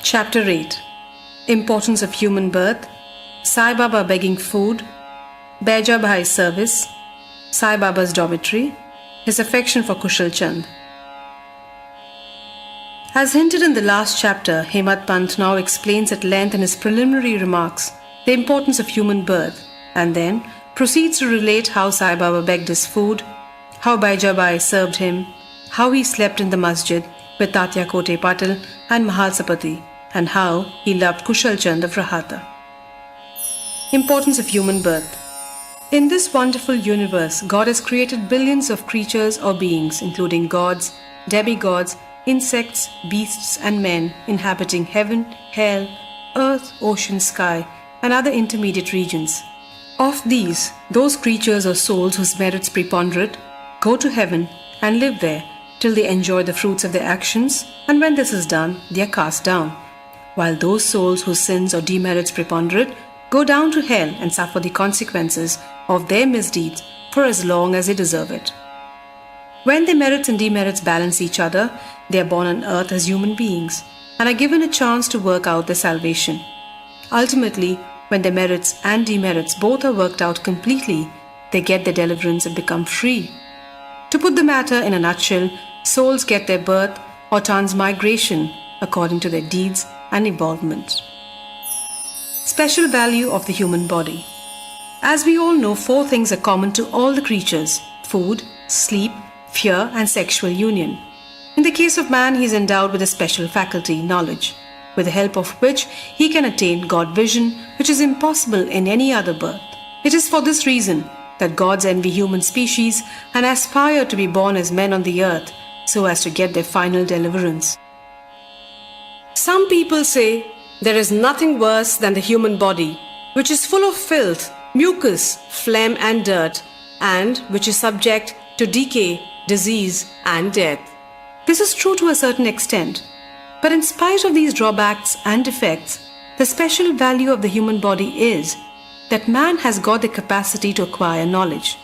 Chapter 8. Importance of Human Birth, Sai Baba begging food, Baija Bhai's service, Sai Baba's dormitory, his affection for Kushal Chand. As hinted in the last chapter, Hemad Pant now explains at length in his preliminary remarks the importance of human birth, and then proceeds to relate how Sai Baba begged his food, how Baija Bhai served him, how he slept in the masjid with Tatya Kote Patil and Mahalsapati, and how he loved Kushal Chand of Rahata. Importance of human birth. In this wonderful universe, God has created billions of creatures or beings, including gods, demigods, insects, beasts, and men inhabiting heaven, hell, earth, ocean, sky, and other intermediate regions. Of these, those creatures or souls whose merits preponderate go to heaven and live there till they enjoy the fruits of their actions, and when this is done, they are cast down, while those souls whose sins or demerits preponderate go down to hell and suffer the consequences of their misdeeds for as long as they deserve it. When their merits and demerits balance each other, they are born on earth as human beings and are given a chance to work out their salvation. Ultimately, when their merits and demerits both are worked out completely, they get their deliverance and become free. To put the matter in a nutshell, souls get their birth or transmigration according to their deeds and involvement. Special value of the human body. As we all know, 4 things are common to all the creatures: food, sleep, fear, and sexual union. In the case of man, he is endowed with a special faculty, knowledge, with the help of which he can attain God vision, which is impossible in any other birth. It is for this reason that gods envy human species and aspire to be born as men on the earth so as to get their final deliverance. Some people say there is nothing worse than the human body, which is full of filth, mucus, phlegm and dirt, and which is subject to decay, disease and death. This is true to a certain extent, but in spite of these drawbacks and defects, the special value of the human body is that man has got the capacity to acquire knowledge.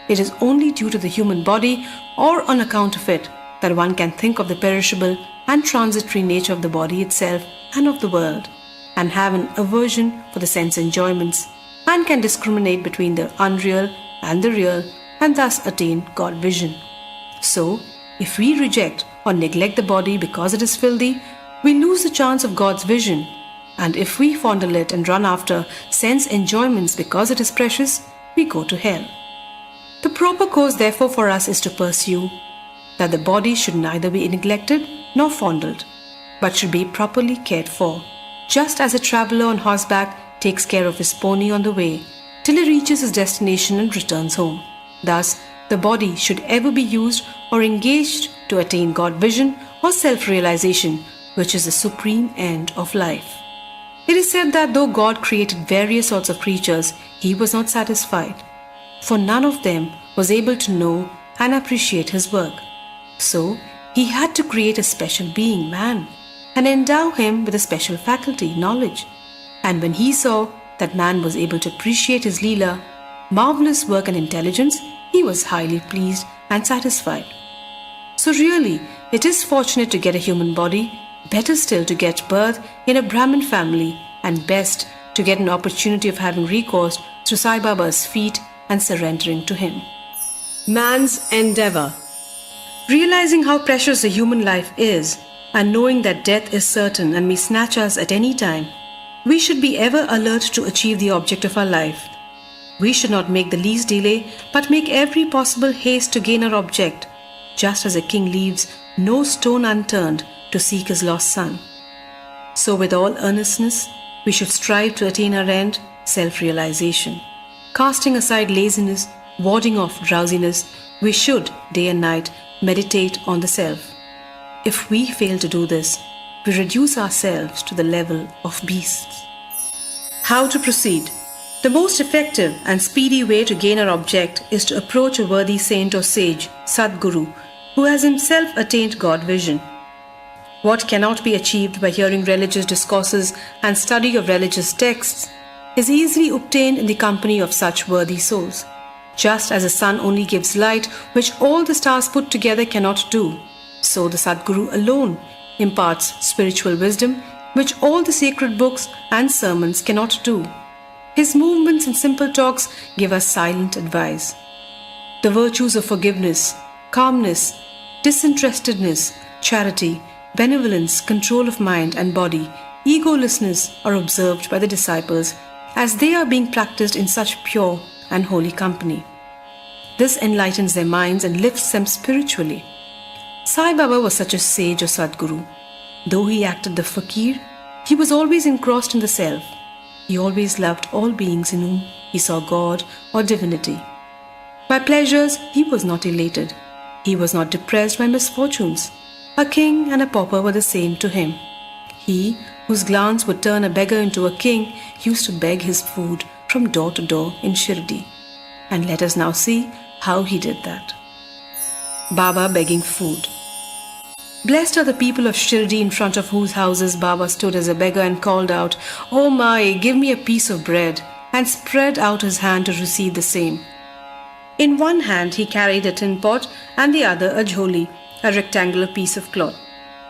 It is only due to the human body or on account of it that one can think of the perishable and transitory nature of the body itself and of the world, and have an aversion for the sense enjoyments, and can discriminate between the unreal and the real, and thus attain God vision. So, if we reject or neglect the body because it is filthy, we lose the chance of God's vision, and if we fondle it and run after sense enjoyments because it is precious, we go to hell. The proper course therefore for us is to pursue that the body should neither be neglected nor fondled, but should be properly cared for, just as a traveller on horseback takes care of his pony on the way till he reaches his destination and returns home. Thus, the body should ever be used or engaged to attain God vision or self-realization, which is the supreme end of life. It is said that though God created various sorts of creatures, he was not satisfied, for none of them was able to know and appreciate his work. So, he had to create a special being, man, and endow him with a special faculty, knowledge. And when he saw that man was able to appreciate his Leela, marvelous work and intelligence, he was highly pleased and satisfied. So really, it is fortunate to get a human body, better still to get birth in a Brahmin family, and best to get an opportunity of having recourse to Sai Baba's feet and surrendering to him. Man's endeavor. Realizing how precious a human life is, and knowing that death is certain and may snatch us at any time, we should be ever alert to achieve the object of our life. We should not make the least delay, but make every possible haste to gain our object, just as a king leaves no stone unturned to seek his lost son. So with all earnestness, we should strive to attain our end, self-realization. Casting aside laziness, warding off drowsiness, we should, day and night, meditate on the self. If we fail to do this, we reduce ourselves to the level of beasts. How to proceed? The most effective and speedy way to gain our object is to approach a worthy saint or sage, Sadguru, who has himself attained God vision. What cannot be achieved by hearing religious discourses and study of religious texts is easily obtained in the company of such worthy souls. Just as the sun only gives light which all the stars put together cannot do, so the Sadguru alone imparts spiritual wisdom which all the sacred books and sermons cannot do. His movements and simple talks give us silent advice. The virtues of forgiveness, calmness, disinterestedness, charity, benevolence, control of mind and body, egolessness are observed by the disciples as they are being practiced in such pure and holy company. This enlightens their minds and lifts them spiritually. Sai Baba was such a sage or Sadguru. Though he acted the fakir, he was always engrossed in the self. He always loved all beings in whom he saw God or divinity. By pleasures, he was not elated. He was not depressed by misfortunes. A king and a pauper were the same to him. He, whose glance would turn a beggar into a king, used to beg his food from door to door in Shirdi. And let us now see how he did that. Baba begging food. Blessed are the people of Shirdi in front of whose houses Baba stood as a beggar and called out, "Oh my, give me a piece of bread," and spread out his hand to receive the same. In one hand he carried a tin pot and the other a jholi, a rectangular piece of cloth.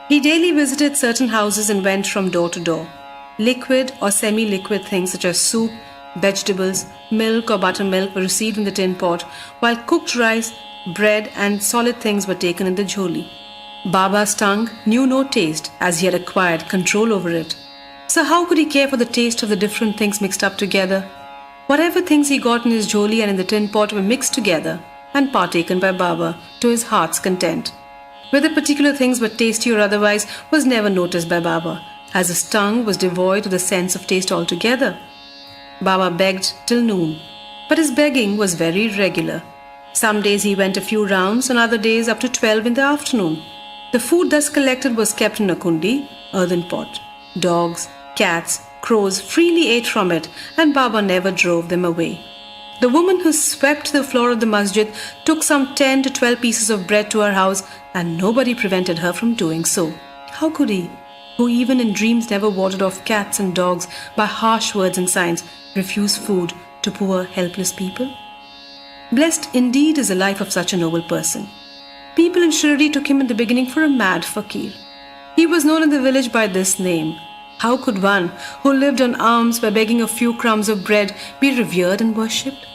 He daily visited certain houses and went from door to door. Liquid or semi-liquid things such as soup, vegetables, milk or buttermilk were received in the tin pot, while cooked rice, bread and solid things were taken in the jholi. Baba's tongue knew no taste as he had acquired control over it. So how could he care for the taste of the different things mixed up together? Whatever things he got in his jholi and in the tin pot were mixed together and partaken by Baba to his heart's content. Whether particular things were tasty or otherwise was never noticed by Baba, as his tongue was devoid of the sense of taste altogether. Baba begged till noon, but his begging was very irregular. Some days he went a few rounds, on other days up to 12 in the afternoon. The food thus collected was kept in a kundi, earthen pot. Dogs, cats, crows freely ate from it, and Baba never drove them away. The woman who swept the floor of the masjid took some 10 to 12 pieces of bread to her house, and nobody prevented her from doing so. How could he, who even in dreams never warded off cats and dogs by harsh words and signs, refuse food to poor, helpless people? Blessed indeed is the life of such a noble person. People in Shirdi took him in the beginning for a mad fakir. He was known in the village by this name. How could one who lived on alms by begging a few crumbs of bread be revered and worshipped?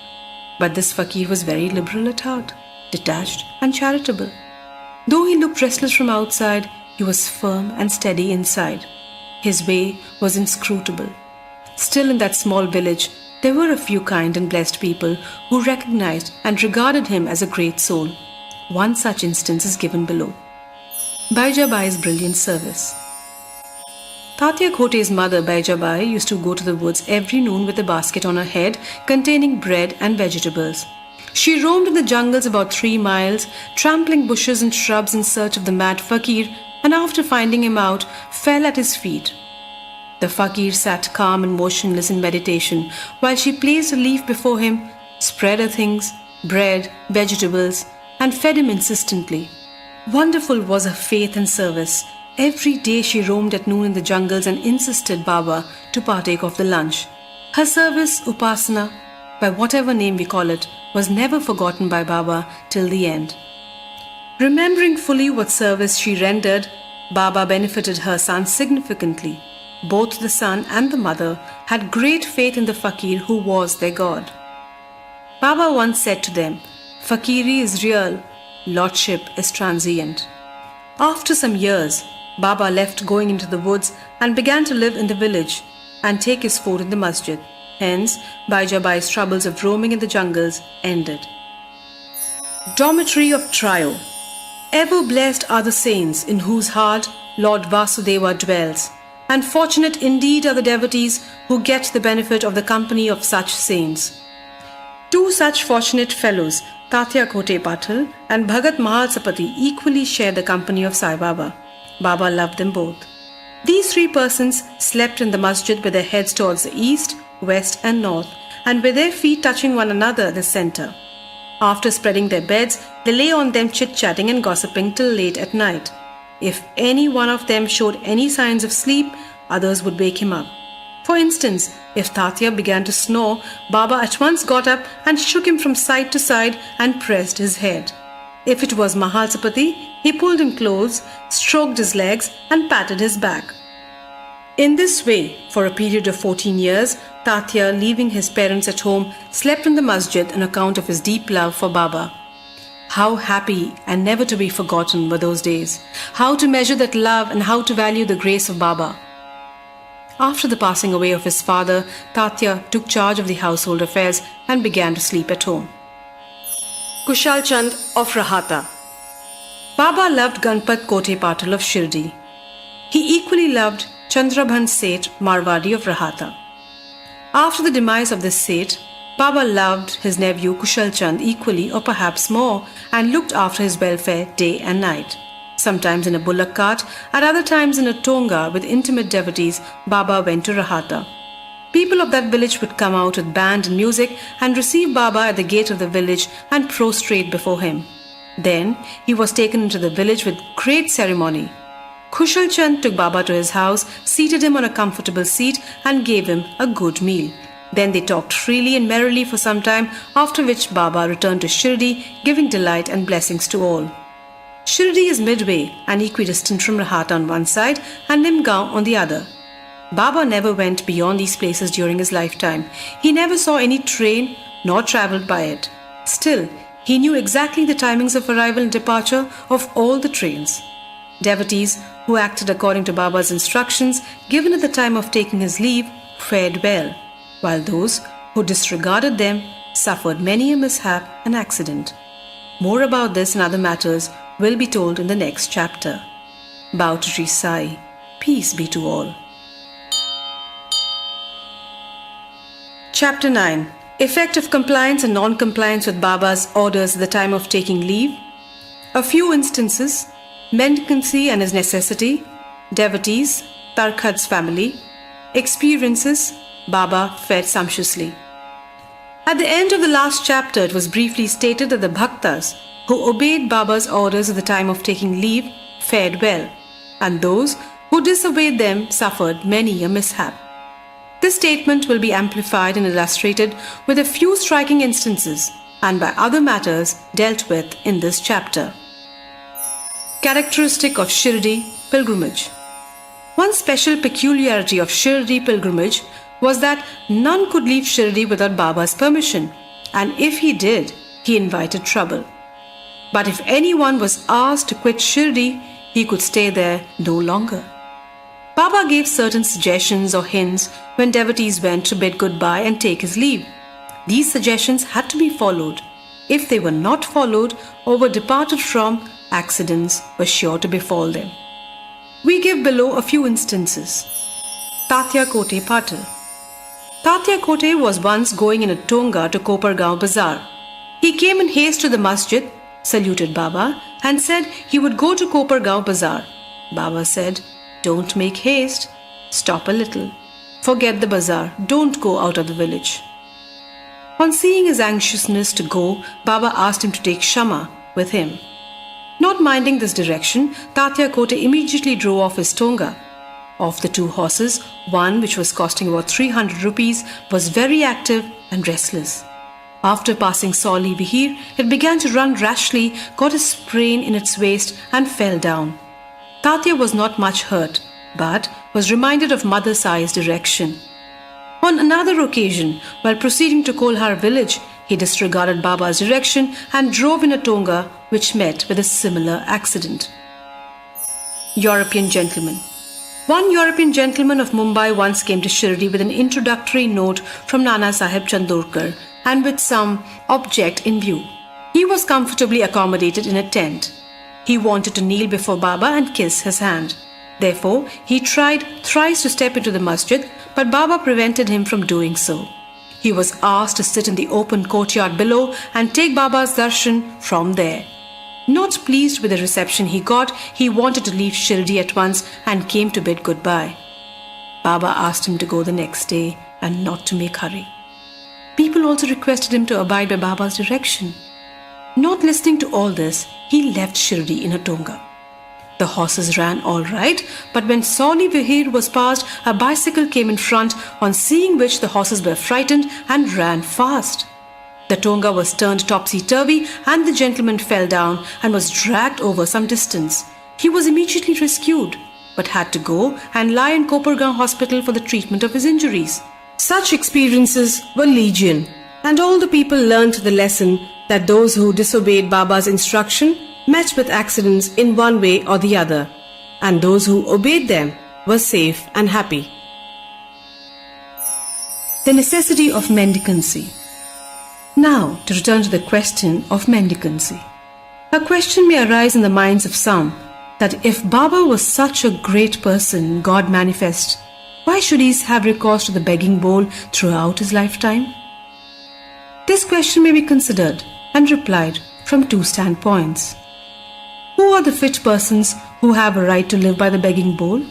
But this fakir was very liberal at heart, detached and charitable. Though he looked restless from outside, he was firm and steady inside. His way was inscrutable. Still in that small village, there were a few kind and blessed people who recognized and regarded him as a great soul. One such instance is given below. Baijabai's brilliant service. Tatya Khote's mother, Baijabai, used to go to the woods every noon with a basket on her head containing bread and vegetables. She roamed in the jungles about 3 miles, trampling bushes and shrubs in search of the mad fakir, and after finding him out, fell at his feet. The fakir sat calm and motionless in meditation, while she placed a leaf before him, spread her things, bread, vegetables, and fed him insistently. Wonderful was her faith and service. Every day she roamed at noon in the jungles and insisted Baba to partake of the lunch. Her service, upasana, by whatever name we call it, was never forgotten by Baba till the end. Remembering fully what service she rendered, Baba benefited her son significantly. Both the son and the mother had great faith in the fakir who was their god. Baba once said to them, "Fakiri is real, lordship is transient." After some years, Baba left going into the woods and began to live in the village and take his food in the masjid. Hence, Baijabai's troubles of roaming in the jungles ended. Dormitory of Trio. Ever blessed are the saints in whose heart Lord Vasudeva dwells, and fortunate indeed are the devotees who get the benefit of the company of such saints. 2 such fortunate fellows, Tatya Khote Patil and Bhagat Mahalsapati, equally share the company of Sai Baba. Baba loved them both. These 3 persons slept in the masjid with their heads towards the east, west and north, and with their feet touching one another at the center. After spreading their beds, they lay on them chit-chatting and gossiping till late at night. If any one of them showed any signs of sleep, others would wake him up. For instance, if Tatya began to snore, Baba at once got up and shook him from side to side and pressed his head. If it was Mahalsapati, he pulled him close, stroked his legs and patted his back. In this way, for a period of 14 years, Tatya, leaving his parents at home, slept in the masjid on account of his deep love for Baba. How happy and never to be forgotten were those days. How to measure that love and how to value the grace of Baba. After the passing away of his father, Tatya took charge of the household affairs and began to sleep at home. Kushal Chand of Rahata. Baba loved Ganpat Kote Patil of Shirdi. He equally loved Chandrabhan Seth Marwadi of Rahata. After the demise of this Seth, Baba loved his nephew Kushal Chand equally or perhaps more and looked after his welfare day and night. Sometimes in a bullock cart, at other times in a tonga with intimate devotees, Baba went to Rahata. People of that village would come out with band and music and receive Baba at the gate of the village and prostrate before him. Then he was taken into the village with great ceremony. Kushal Chand took Baba to his house, seated him on a comfortable seat and gave him a good meal. Then they talked freely and merrily for some time, after which Baba returned to Shirdi, giving delight and blessings to all. Shirdi is midway and equidistant from Rahata on one side and Nimgaon on the other. Baba never went beyond these places during his lifetime. He never saw any train nor travelled by it. Still, he knew exactly the timings of arrival and departure of all the trains. Devotees who acted according to Baba's instructions given at the time of taking his leave fared well, while those who disregarded them suffered many a mishap and accident. More about this and other matters will be told in the next chapter. Bow to Sri Sai. Peace be to all. Chapter 9. Effect of compliance and non-compliance with Baba's orders at the time of taking leave. A few instances. Mendicancy and his necessity. Devotees. Tarkhad's family. Experiences. Baba fed sumptuously. At the end of the last chapter, it was briefly stated that the Bhaktas who obeyed Baba's orders at the time of taking leave fared well, and those who disobeyed them suffered many a mishap. This statement will be amplified and illustrated with a few striking instances and by other matters dealt with in this chapter. Characteristic of Shirdi pilgrimage. One special peculiarity of Shirdi pilgrimage was that none could leave Shirdi without Baba's permission, and if he did, he invited trouble. But if anyone was asked to quit Shirdi, he could stay there no longer. Baba gave certain suggestions or hints when devotees went to bid goodbye and take his leave. These suggestions had to be followed. If they were not followed or were departed from, accidents were sure to befall them. We give below a few instances. Tatya Kote Patil. Tatya Kote was once going in a tonga to Kopargaon Bazaar. He came in haste to the masjid, saluted Baba and said he would go to Kopargaon Bazaar. Baba said, "Don't make haste. Stop a little. Forget the bazaar. Don't go out of the village." On seeing his anxiousness to go, Baba asked him to take Shama with him. Not minding this direction, Tatya Kote immediately drove off his tonga. Of the two horses, one, which was costing about 300 rupees, was very active and restless. After passing Sauli Vihir, it began to run rashly, got a sprain in its waist and fell down. Tatya was not much hurt, but was reminded of Mother Sai's direction. On another occasion, while proceeding to Kolhar village, he disregarded Baba's direction and drove in a tonga which met with a similar accident. European gentleman. One European gentleman of Mumbai once came to Shirdi with an introductory note from Nana Sahib Chandorkar and with some object in view. He was comfortably accommodated in a tent. He wanted to kneel before Baba and kiss his hand. Therefore, he tried thrice to step into the masjid, but Baba prevented him from doing so. He was asked to sit in the open courtyard below and take Baba's darshan from there. Not pleased with the reception he got, he wanted to leave Shirdi at once and came to bid goodbye. Baba asked him to go the next day and not to make hurry. People also requested him to abide by Baba's direction. Not listening to all this, he left Shirdi in a tonga. The horses ran all right, but when Sauli Vihir was passed, a bicycle came in front, on seeing which the horses were frightened and ran fast. The tonga was turned topsy-turvy and the gentleman fell down and was dragged over some distance. He was immediately rescued. but had to go and lie in Kopargaon hospital for the treatment of his injuries. Such experiences were legion, and all the people learnt the lesson that those who disobeyed Baba's instruction met with accidents in one way or the other, and those who obeyed them were safe and happy. The necessity of mendicancy. Now, to return to the question of mendicancy. A question may arise in the minds of some that if Baba was such a great person, God manifest, why should he have recourse to the begging bowl throughout his lifetime? This question may be considered and replied from two standpoints. Who are the fit persons who have a right to live by the begging bowl?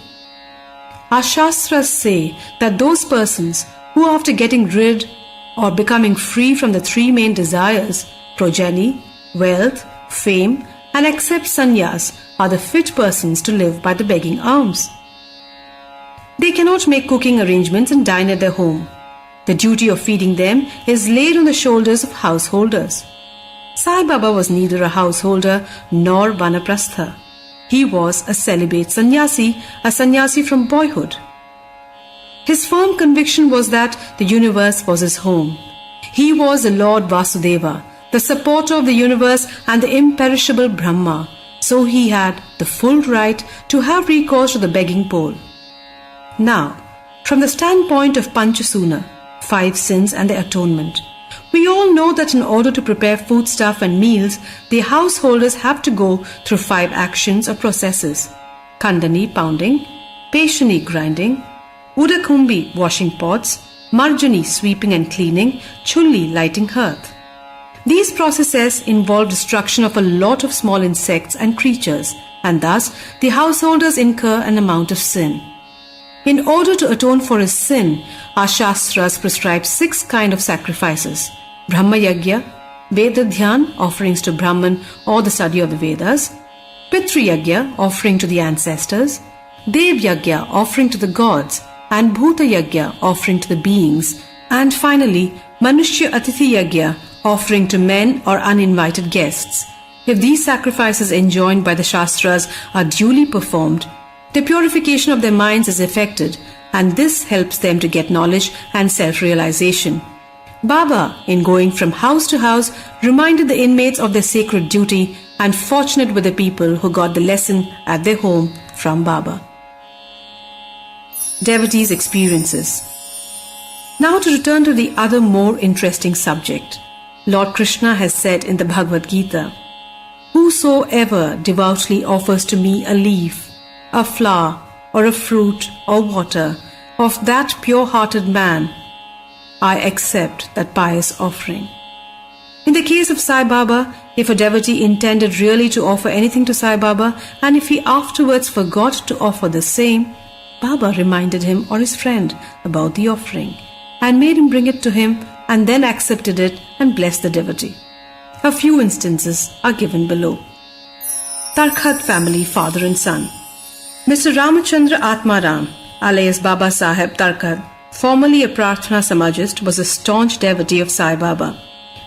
Our Shastras say that those persons who, after getting rid or becoming free from the three main desires, progeny, wealth, fame, and accept sannyas, are the fit persons to live by the begging alms. They cannot make cooking arrangements and dine at their home. The duty of feeding them is laid on the shoulders of householders. Sai Baba was neither a householder nor vanaprastha. He was a celibate sannyasi from boyhood. His firm conviction was that the universe was his home. He was the Lord Vasudeva, the supporter of the universe and the imperishable Brahma, so he had the full right to have recourse to the begging bowl. Now, from the standpoint of Panchasuna, 5 sins and the atonement, we all know that in order to prepare foodstuff and meals, the householders have to go through 5 actions or processes: Khandani pounding, Peshani grinding, Udakumbi washing pots, Marjani sweeping and cleaning, Chulli lighting hearth. These processes involve destruction of a lot of small insects and creatures, and thus the householders incur an amount of sin. In order to atone for his sin, our Shastras prescribe 6 kinds of sacrifices: Brahma Yagya, Veda Dhyan, offerings to Brahman or the study of the Vedas; Pitru Yagya, offering to the ancestors; Dev Yagya, offering to the gods; and Bhuta Yagya, offering to the beings; and finally, Manushya Atithi Yagya, offering to men or uninvited guests. If these sacrifices enjoined by the Shastras are duly performed, the purification of their minds is effected, and this helps them to get knowledge and self-realization. Baba, in going from house to house, reminded the inmates of their sacred duty, and fortunate were the people who got the lesson at their home from Baba. Devotees' experiences. Now to return to the other more interesting subject. Lord Krishna has said in the Bhagavad Gita, "Whosoever devoutly offers to me a leaf, a flower, or a fruit, or water, of that pure-hearted man, I accept that pious offering." In the case of Sai Baba, if a devotee intended really to offer anything to Sai Baba, and if he afterwards forgot to offer the same, Baba reminded him or his friend about the offering, and made him bring it to him, and then accepted it and blessed the devotee. A few instances are given below. Tarkhat family, father and son. Mr. Ramachandra Atmaram, alias Baba Saheb Tarkhat, formerly a Prarthana Samajist, was a staunch devotee of Sai Baba.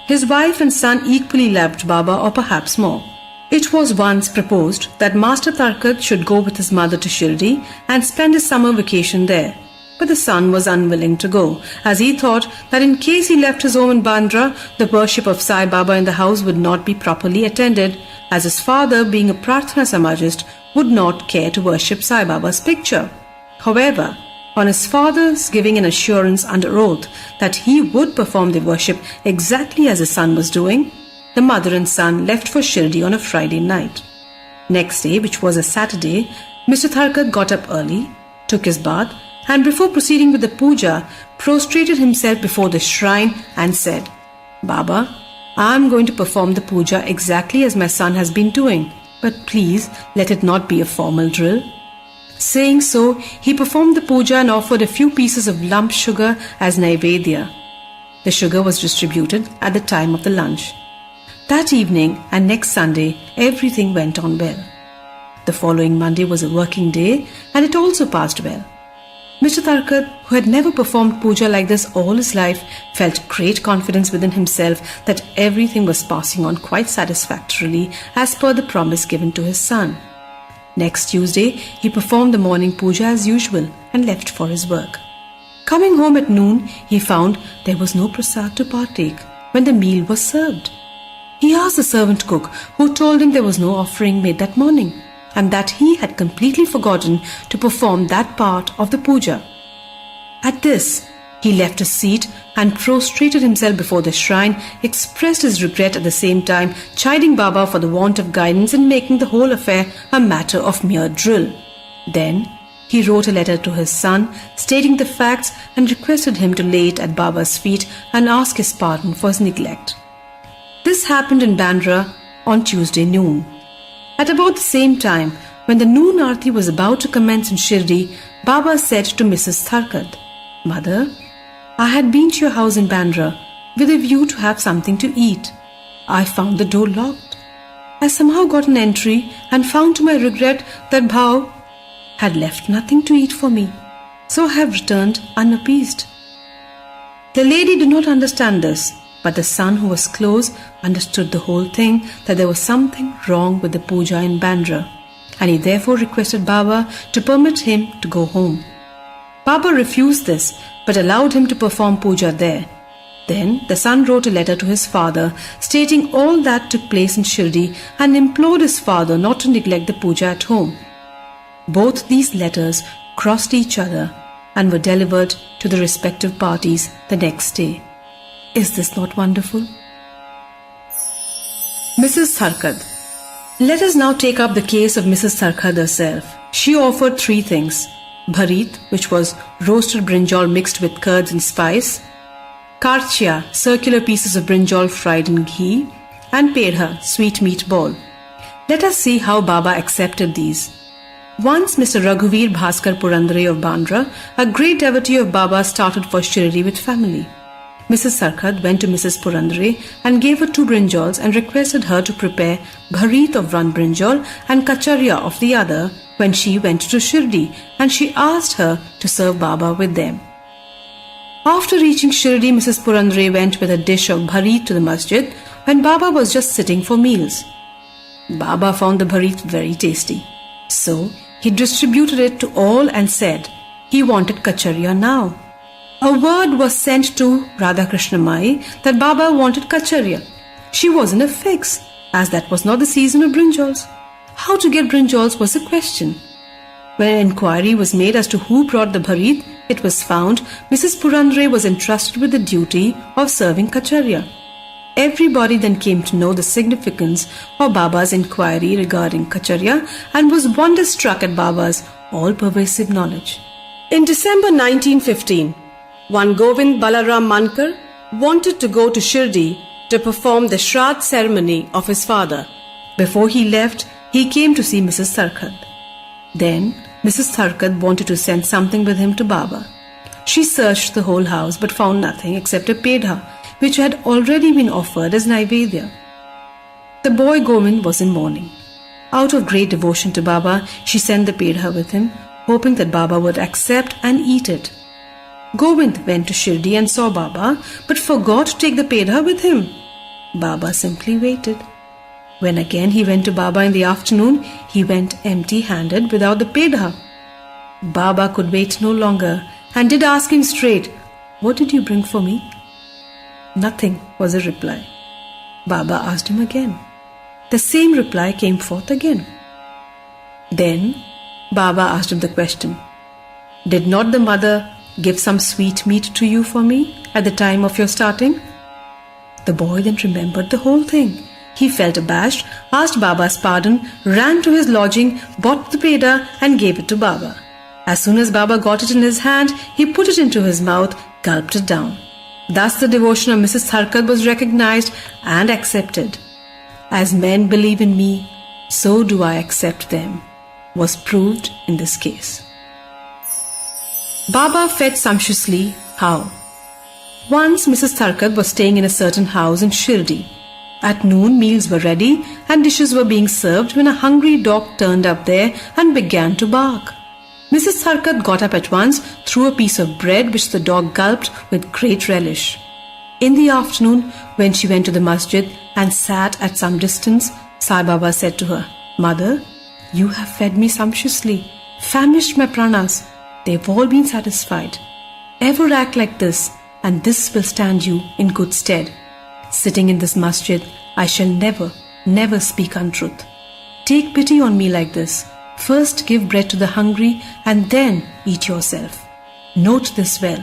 His wife and son equally loved Baba, or perhaps more. It was once proposed that Master Tarkhat should go with his mother to Shirdi and spend his summer vacation there. But the son was unwilling to go, as he thought that in case he left his home in Bandra, the worship of Sai Baba in the house would not be properly attended, as his father, being a Prarthana Samajist, would not care to worship Sai Baba's picture. However, on his father's giving an assurance under oath that he would perform the worship exactly as his son was doing, the mother and son left for Shirdi on a Friday night. Next day, which was a Saturday, Mr. Tarkhat got up early, took his bath, and before proceeding with the puja, prostrated himself before the shrine and said, "Baba, I am going to perform the puja exactly as my son has been doing, but please let it not be a formal drill." Saying so, he performed the puja and offered a few pieces of lump sugar as naivedya. The sugar was distributed at the time of the lunch. That evening and next Sunday, everything went on well. The following Monday was a working day, and it also passed well. Mr. Tarkhat, who had never performed puja like this all his life, felt great confidence within himself that everything was passing on quite satisfactorily as per the promise given to his son. Next Tuesday, he performed the morning puja as usual and left for his work. Coming home at noon, he found there was no prasad to partake when the meal was served. He asked the servant cook, who told him there was no offering made that morning and that he had completely forgotten to perform that part of the puja. At this, he left his seat and prostrated himself before the shrine, expressed his regret at the same time, chiding Baba for the want of guidance and making the whole affair a matter of mere drill. Then, he wrote a letter to his son, stating the facts and requested him to lay it at Baba's feet and ask his pardon for his neglect. This happened in Bandra on Tuesday noon. At about the same time, when the noon aarti was about to commence in Shirdi, Baba said to Mrs. Tharkad, "Mother, I had been to your house in Bandra with a view to have something to eat. I found the door locked. I somehow got an entry and found to my regret that Bhau had left nothing to eat for me, so I have returned unappeased." The lady did not understand this, but the son, who was close, understood the whole thing, that there was something wrong with the puja in Bandra, and he therefore requested Baba to permit him to go home. Baba refused this, but allowed him to perform puja there. Then the son wrote a letter to his father, stating all that took place in Shirdi and implored his father not to neglect the puja at home. Both these letters crossed each other and were delivered to the respective parties the next day. Is this not wonderful? Mrs. Tharkad. Let us now take up the case of Mrs. Tharkad herself. She offered 3 things: bharit, which was roasted brinjal mixed with curds and spice; karchia, circular pieces of brinjal fried in ghee; and pedha, sweet meat ball. Let us see how Baba accepted these. Once Mr. Raghuveer Bhaskar Purandare of Bandra, a great devotee of Baba, started for Shirdi with family. Mrs. Tharkad went to Mrs. Purandare and gave her 2 brinjals and requested her to prepare bharit of one brinjal and kacharya of the other when she went to Shirdi, and she asked her to serve Baba with them. After reaching Shirdi, Mrs. Purandare went with a dish of bharit to the masjid when Baba was just sitting for meals. Baba found the bharit very tasty, so he distributed it to all and said he wanted kacharya now. A word was sent to Radhakrishna Mai that Baba wanted kacharya. She was in a fix, as that was not the season of brinjals. How to get brinjals was a question. When an inquiry was made as to who brought the bharit, it was found Mrs. Purandare was entrusted with the duty of serving kacharya. Everybody then came to know the significance of Baba's inquiry regarding kacharya and was wonderstruck at Baba's all-pervasive knowledge. In December 1915, one Govind Balaram Mankar wanted to go to Shirdi to perform the Shraddh ceremony of his father. Before he left, he came to see Mrs. Tharkad. Then, Mrs. Tharkad wanted to send something with him to Baba. She searched the whole house but found nothing except a pedha, which had already been offered as Naivedya. The boy Govind was in mourning. Out of great devotion to Baba, she sent the pedha with him, hoping that Baba would accept and eat it. Govind went to Shirdi and saw Baba, but forgot to take the pedha with him. Baba simply waited. When again he went to Baba in the afternoon, he went empty-handed without the pedha. Baba could wait no longer and did ask him straight, "What did you bring for me?" Nothing was the reply. Baba asked him again. The same reply came forth again. Then Baba asked him the question, "Did not the mother give some sweet meat to you for me at the time of your starting?" The boy then remembered the whole thing. He felt abashed, asked Baba's pardon, ran to his lodging, bought the pedha and gave it to Baba. As soon as Baba got it in his hand, he put it into his mouth, gulped it down. Thus the devotion of Mrs. Tharkad was recognized and accepted. As men believe in me, so do I accept them, was proved in this case. Baba fed sumptuously. How? Once Mrs. Tharkad was staying in a certain house in Shirdi. At noon, meals were ready and dishes were being served when a hungry dog turned up there and began to bark. Mrs. Tharkad got up at once, threw a piece of bread which the dog gulped with great relish. In the afternoon, when she went to the masjid and sat at some distance, Sai Baba said to her, "Mother, You have fed me sumptuously, famished my pranas. They've all been satisfied. Ever act like this, and this will stand you in good stead. Sitting in this masjid, I shall never speak untruth. Take pity on me like this. First give bread to the hungry, and then eat yourself. Note this well.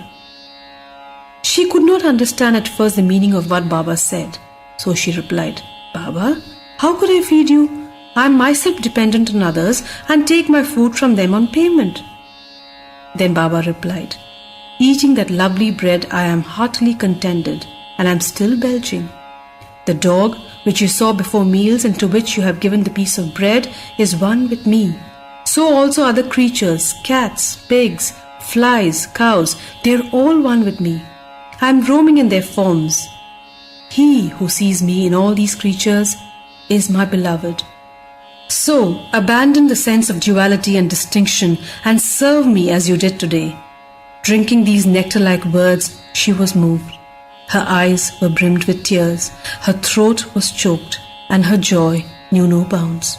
She could not understand at first the meaning of what Baba said. So she replied, Baba, how could I feed you? I am myself dependent on others and take my food from them on payment. Then Baba replied, eating that lovely bread I am heartily contented, and I am still belching. The dog which you saw before meals and to which you have given the piece of bread is one with me. So also other creatures, cats, pigs, flies, cows, they are all one with me. I am roaming in their forms. He who sees me in all these creatures is my beloved. So abandon the sense of duality and distinction and serve me as you did today. Drinking these nectar-like words, she was moved. Her eyes were brimmed with tears, her throat was choked, and her joy knew no bounds.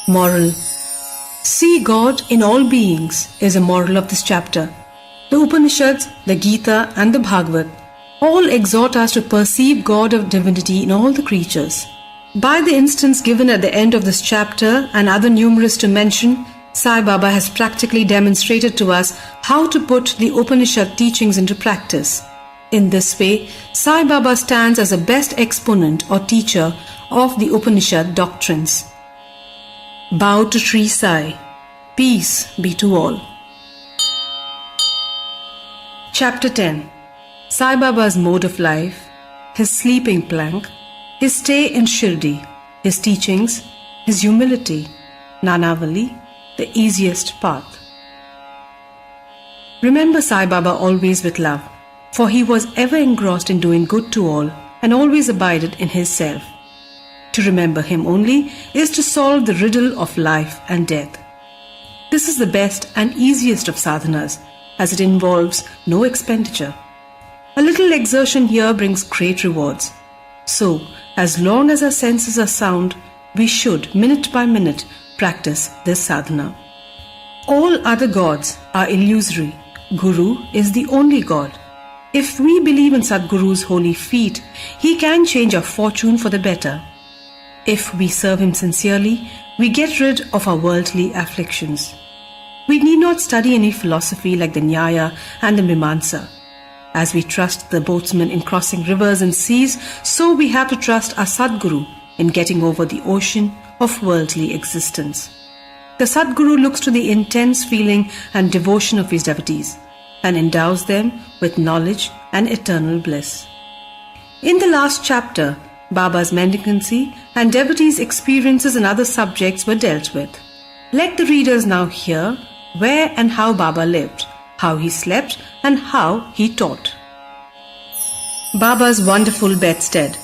Moral: see God in all beings is a moral of this chapter. The Upanishads, the Gita, and the Bhagavad all exhort us to perceive God of divinity in all the creatures. By the instance given at the end of this chapter and other numerous to mention, Sai Baba has practically demonstrated to us how to put the Upanishad teachings into practice. In this way, Sai Baba stands as the best exponent or teacher of the Upanishad doctrines. Bow to Sri Sai. Peace be to all. Chapter 10. Sai Baba's mode of life, his sleeping plank, his stay in Shirdi, his teachings, his humility, Nanavali, the easiest path. Remember Sai Baba always with love, for he was ever engrossed in doing good to all and always abided in his self. To remember him only is to solve the riddle of life and death. This is the best and easiest of sadhanas, as it involves no expenditure. A little exertion here brings great rewards. So, as long as our senses are sound, we should, minute by minute, practice this sadhana. All other gods are illusory. Guru is the only God. If we believe in Sadguru's holy feet, he can change our fortune for the better. If we serve him sincerely, we get rid of our worldly afflictions. We need not study any philosophy like the Nyaya and the Mimamsa. As we trust the boatsman in crossing rivers and seas, so we have to trust our Sadguru in getting over the ocean of worldly existence. The Sadguru looks to the intense feeling and devotion of his devotees and endows them with knowledge and eternal bliss. In the last chapter, Baba's mendicancy and devotees' experiences and other subjects were dealt with. Let the readers now hear where and how Baba lived, how he slept, and how he taught. Baba's wonderful bedstead.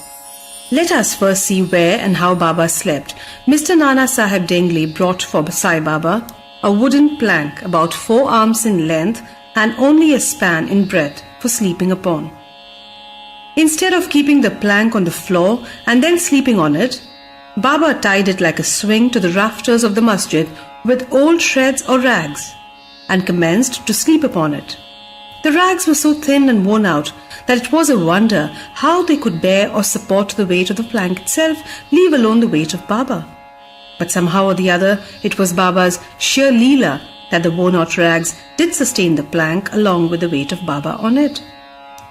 Let us first see where and how Baba slept. Mr. Nana Sahib Dengle brought for Sai Baba a wooden plank about 4 arms in length and only a span in breadth for sleeping upon. Instead of keeping the plank on the floor and then sleeping on it, Baba tied it like a swing to the rafters of the masjid with old shreds or rags and commenced to sleep upon it. The rags were so thin and worn out that it was a wonder how they could bear or support the weight of the plank itself, leave alone the weight of Baba. But somehow or the other, it was Baba's sheer leela that the worn-out rags did sustain the plank along with the weight of Baba on it.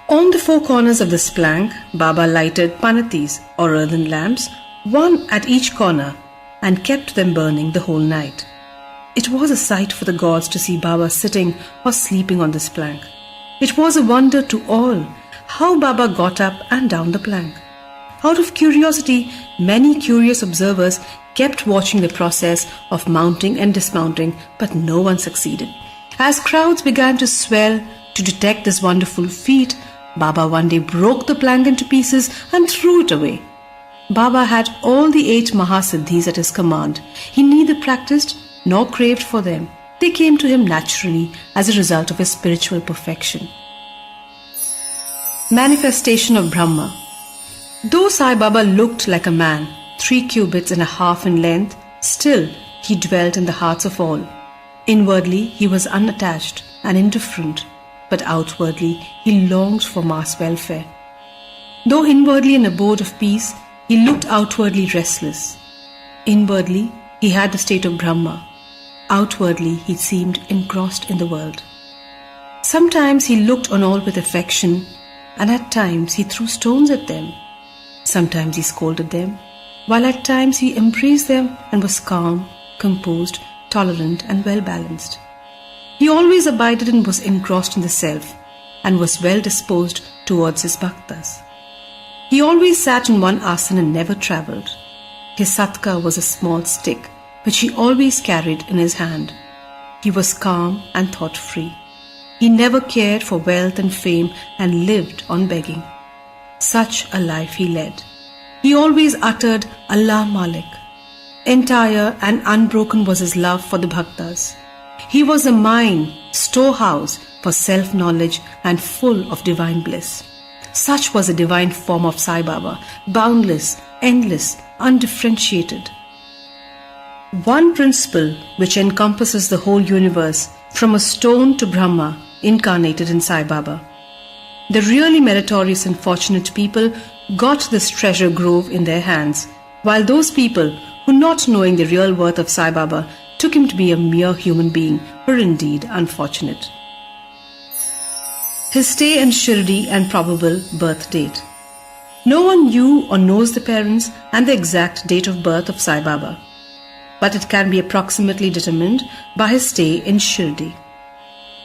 On the 4 corners of this plank, Baba lighted panatis or earthen lamps, one at each corner, and kept them burning the whole night. It was a sight for the gods to see Baba sitting or sleeping on this plank. It was a wonder to all how Baba got up and down the plank. Out of curiosity, many curious observers kept watching the process of mounting and dismounting, but no one succeeded. As crowds began to swell to detect this wonderful feat, Baba one day broke the plank into pieces and threw it away. Baba had all the 8 Mahasiddhis at his command. He neither practiced nor craved for them. They came to him naturally as a result of his spiritual perfection. Manifestation of Brahma. Though Sai Baba looked like a man, 3 cubits and a half in length, Still, he dwelt in the hearts of all. Inwardly, he was unattached and indifferent, but outwardly, he longed for mass welfare. Though inwardly an abode of peace, he looked outwardly restless. Inwardly, he had the state of Brahma. Outwardly, he seemed engrossed in the world. Sometimes he looked on all with affection, and at times he threw stones at them. Sometimes he scolded them, while at times he embraced them and was calm, composed, tolerant and well-balanced. He always abided and was engrossed in the self, and was well disposed towards his bhaktas. He always sat in one asana and never travelled. His satka was a small stick, which he always carried in his hand. He was calm and thought-free. He never cared for wealth and fame and lived on begging. Such a life he led. He always uttered Allah Malik. Entire and unbroken was his love for the bhaktas. He was a mine, storehouse for self-knowledge and full of divine bliss. Such was the divine form of Sai Baba, boundless, endless, undifferentiated. One principle which encompasses the whole universe, from a stone to Brahma, incarnated in Sai Baba. The really meritorious and fortunate people got this treasure grove in their hands, while those people who, not knowing the real worth of Sai Baba, took him to be a mere human being, were indeed unfortunate. His stay in Shirdi and probable birth date. No one knew or knows the parents and the exact date of birth of Sai Baba, but it can be approximately determined by his stay in Shirdi.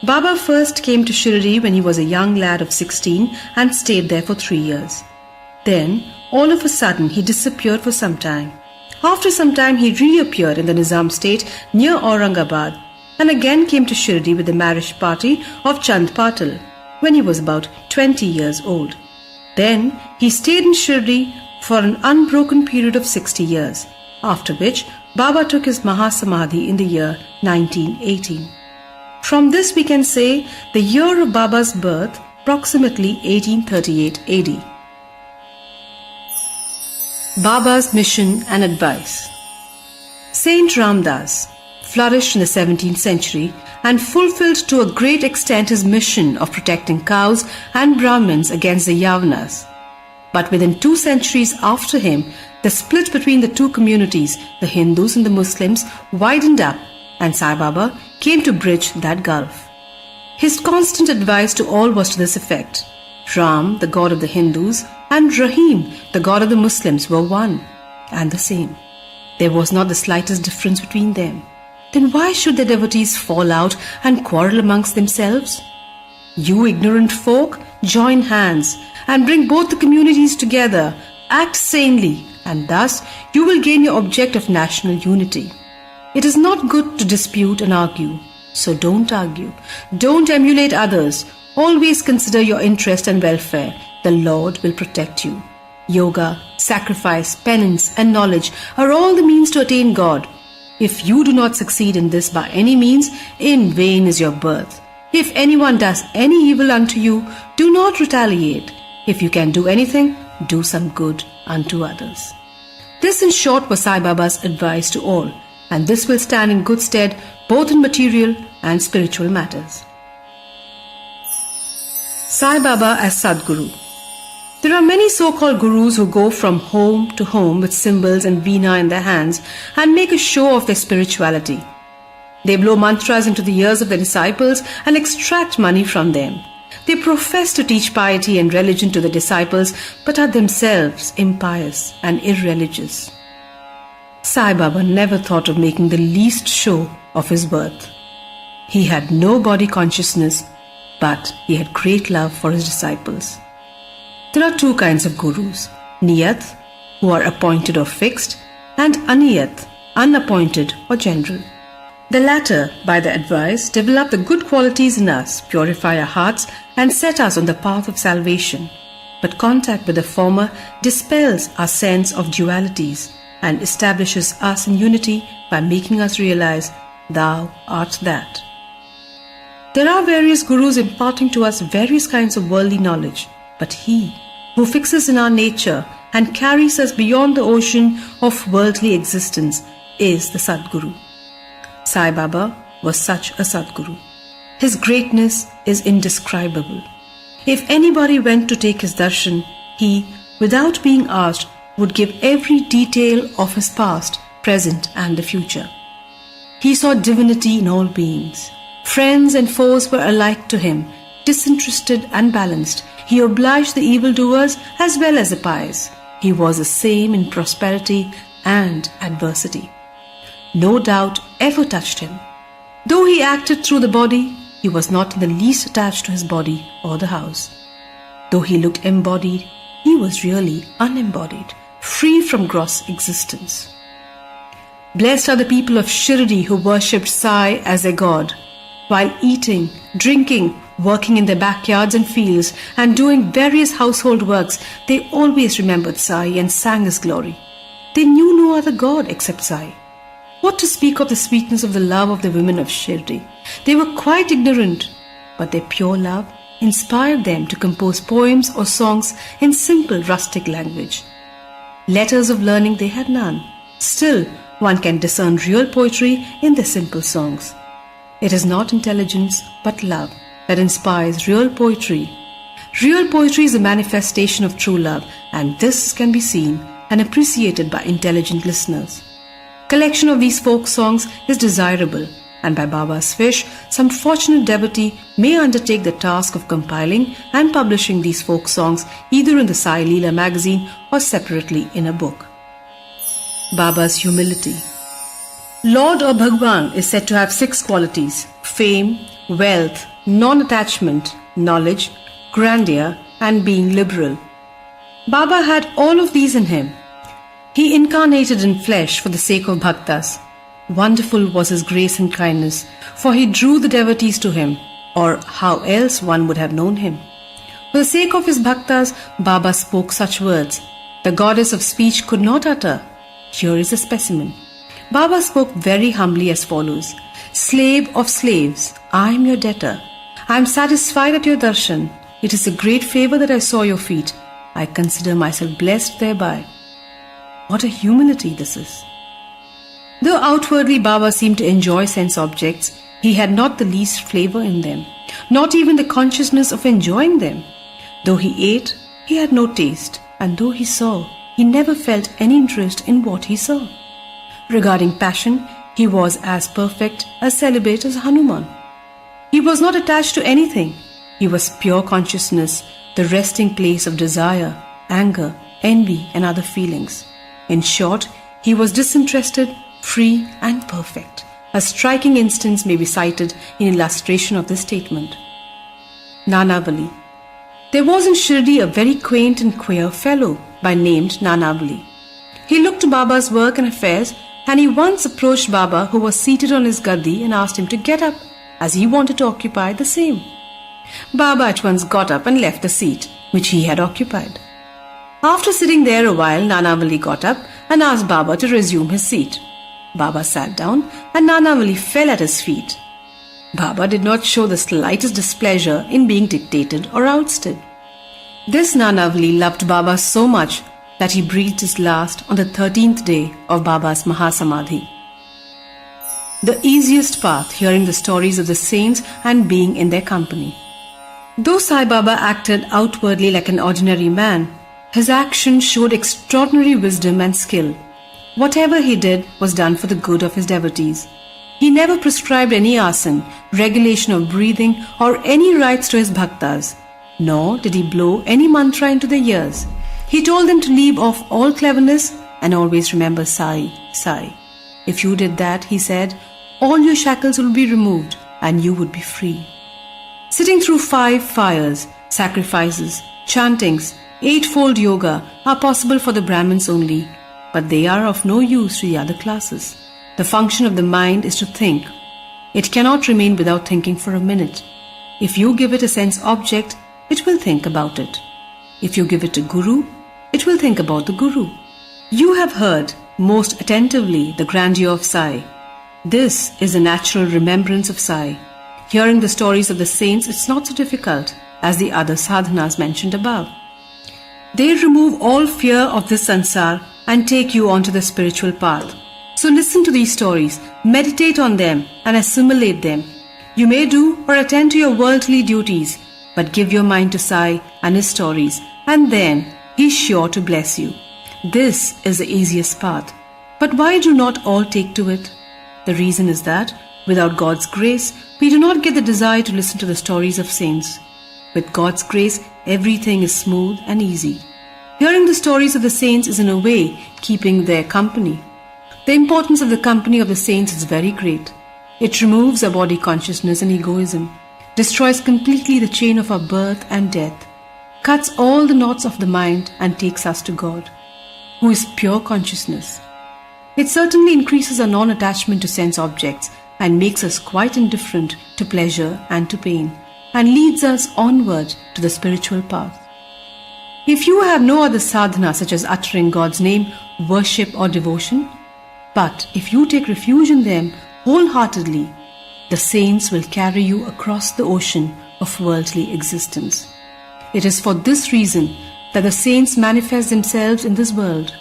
Baba first came to Shirdi when he was a young lad of 16 and stayed there for 3 years. Then, all of a sudden, he disappeared for some time. After some time, he reappeared in the Nizam state near Aurangabad and again came to Shirdi with the marriage party of Chand Patil when he was about 20 years old. Then, he stayed in Shirdi for an unbroken period of 60 years, after which Baba took his Mahasamadhi in the year 1918. From this we can say the year of Baba's birth, approximately 1838 AD. Baba's mission and advice. Saint Ramdas flourished in the 17th century and fulfilled to a great extent his mission of protecting cows and Brahmins against the Yavanas. But within 2 centuries after him, the split between the two communities, the Hindus and the Muslims, widened up, and Sai Baba came to bridge that gulf. His constant advice to all was to this effect: Ram, the god of the Hindus, and Rahim, the god of the Muslims, were one and the same. There was not the slightest difference between them. Then why should the devotees fall out and quarrel amongst themselves? You ignorant folk, join hands and bring both the communities together, act sanely, and thus you will gain your object of national unity. It is not good to dispute and argue, so don't argue. Don't emulate others. Always consider your interest and welfare. The Lord will protect you. Yoga, sacrifice, penance, and knowledge are all the means to attain God. If you do not succeed in this by any means, in vain is your birth. If anyone does any evil unto you, do not retaliate. If you can do anything, do some good unto others. This in short was Sai Baba's advice to all, and this will stand in good stead both in material and spiritual matters. Sai Baba as Sadguru. There are many so-called gurus who go from home to home with cymbals and veena in their hands and make a show of their spirituality. They blow mantras into the ears of their disciples and extract money from them. They profess to teach piety and religion to the disciples, but are themselves impious and irreligious. Sai Baba never thought of making the least show of his birth. He had no body consciousness, but he had great love for his disciples. There are 2 kinds of gurus: Niyat, who are appointed or fixed, and Aniyat, unappointed or general. The latter, by their advice, develop the good qualities in us, purify our hearts, and set us on the path of salvation. But contact with the former dispels our sense of dualities and establishes us in unity by making us realize, Thou art that. There are various gurus imparting to us various kinds of worldly knowledge, but he who fixes in our nature and carries us beyond the ocean of worldly existence is the Sadguru. Sai Baba was such a Sadguru. His greatness is indescribable. If anybody went to take his darshan, he, without being asked, would give every detail of his past, present and the future. He saw divinity in all beings. Friends and foes were alike to him, disinterested and balanced. He obliged the evildoers as well as the pious. He was the same in prosperity and adversity. No doubt ever touched him. Though he acted through the body, he was not in the least attached to his body or the house. Though he looked embodied, he was really unembodied, free from gross existence. Blessed are the people of Shirdi who worshipped Sai as their god. While eating, drinking, working in their backyards and fields, and doing various household works, they always remembered Sai and sang his glory. They knew no other god except Sai. What to speak of the sweetness of the love of the women of Shirdi? They were quite ignorant, but their pure love inspired them to compose poems or songs in simple rustic language. Letters of learning they had none. Still, one can discern real poetry in their simple songs. It is not intelligence, but love that inspires real poetry. Real poetry is a manifestation of true love, and this can be seen and appreciated by intelligent listeners. Collection of these folk songs is desirable, and by Baba's wish, some fortunate devotee may undertake the task of compiling and publishing these folk songs either in the Sai Leela magazine or separately in a book. Baba's humility. Lord or Bhagwan is said to have 6 qualities: fame, wealth, non-attachment, knowledge, grandeur, and being liberal. Baba had all of these in him. He incarnated in flesh for the sake of bhaktas. Wonderful was his grace and kindness, for he drew the devotees to him, or how else one would have known him. For the sake of his bhaktas, Baba spoke such words the goddess of speech could not utter. Here is a specimen. Baba spoke very humbly as follows: Slave of slaves, I am your debtor. I am satisfied at your darshan. It is a great favor that I saw your feet. I consider myself blessed thereby. What a humility this is! Though outwardly Baba seemed to enjoy sense objects, he had not the least flavor in them, not even the consciousness of enjoying them. Though he ate, he had no taste, and though he saw, he never felt any interest in what he saw. Regarding passion, he was as perfect, as celibate as Hanuman. He was not attached to anything. He was pure consciousness, the resting place of desire, anger, envy, and other feelings. In short, he was disinterested, free, and perfect. A striking instance may be cited in illustration of this statement. Nanavali. There was in Shirdi a very quaint and queer fellow by named Nanavali. He looked to Baba's work and affairs, and he once approached Baba, who was seated on his gaddi, and asked him to get up, as he wanted to occupy the same. Baba at once got up and left the seat which he had occupied. After sitting there a while, Nanavali got up and asked Baba to resume his seat. Baba sat down and Nanavali fell at his feet. Baba did not show the slightest displeasure in being dictated or ousted. This Nanavali loved Baba so much that he breathed his last on the 13th day of Baba's Mahasamadhi. The easiest path, hearing the stories of the saints and being in their company. Though Sai Baba acted outwardly like an ordinary man, his actions showed extraordinary wisdom and skill. Whatever he did was done for the good of his devotees. He never prescribed any asan, regulation of breathing, or any rites to his bhaktas, nor did he blow any mantra into their ears. He told them to leave off all cleverness and always remember Sai, Sai. If you did that, he said, all your shackles will be removed and you would be free. Sitting through 5 fires, sacrifices, chantings, 8-fold yoga are possible for the Brahmins only, but they are of no use to the other classes. The function of the mind is to think. It cannot remain without thinking for a minute. If you give it a sense object, it will think about it. If you give it to Guru, it will think about the Guru. You have heard most attentively the grandeur of Sai. This is a natural remembrance of Sai. Hearing the stories of the saints is not so difficult as the other sadhanas mentioned above. They remove all fear of this sansar and take you onto the spiritual path. So listen to these stories, meditate on them and assimilate them. You may do or attend to your worldly duties, but give your mind to Sai and his stories, and then he's sure to bless you. This is the easiest path. But why do not all take to it? The reason is that, without God's grace, we do not get the desire to listen to the stories of saints. With God's grace, everything is smooth and easy. Hearing the stories of the saints is in a way keeping their company. The importance of the company of the saints is very great. It removes our body consciousness and egoism, destroys completely the chain of our birth and death, cuts all the knots of the mind and takes us to God, who is pure consciousness. It certainly increases our non-attachment to sense objects and makes us quite indifferent to pleasure and to pain, and leads us onward to the spiritual path. If you have no other sadhana such as uttering God's name, worship or devotion, but if you take refuge in them wholeheartedly, the saints will carry you across the ocean of worldly existence. It is for this reason that the saints manifest themselves in this world.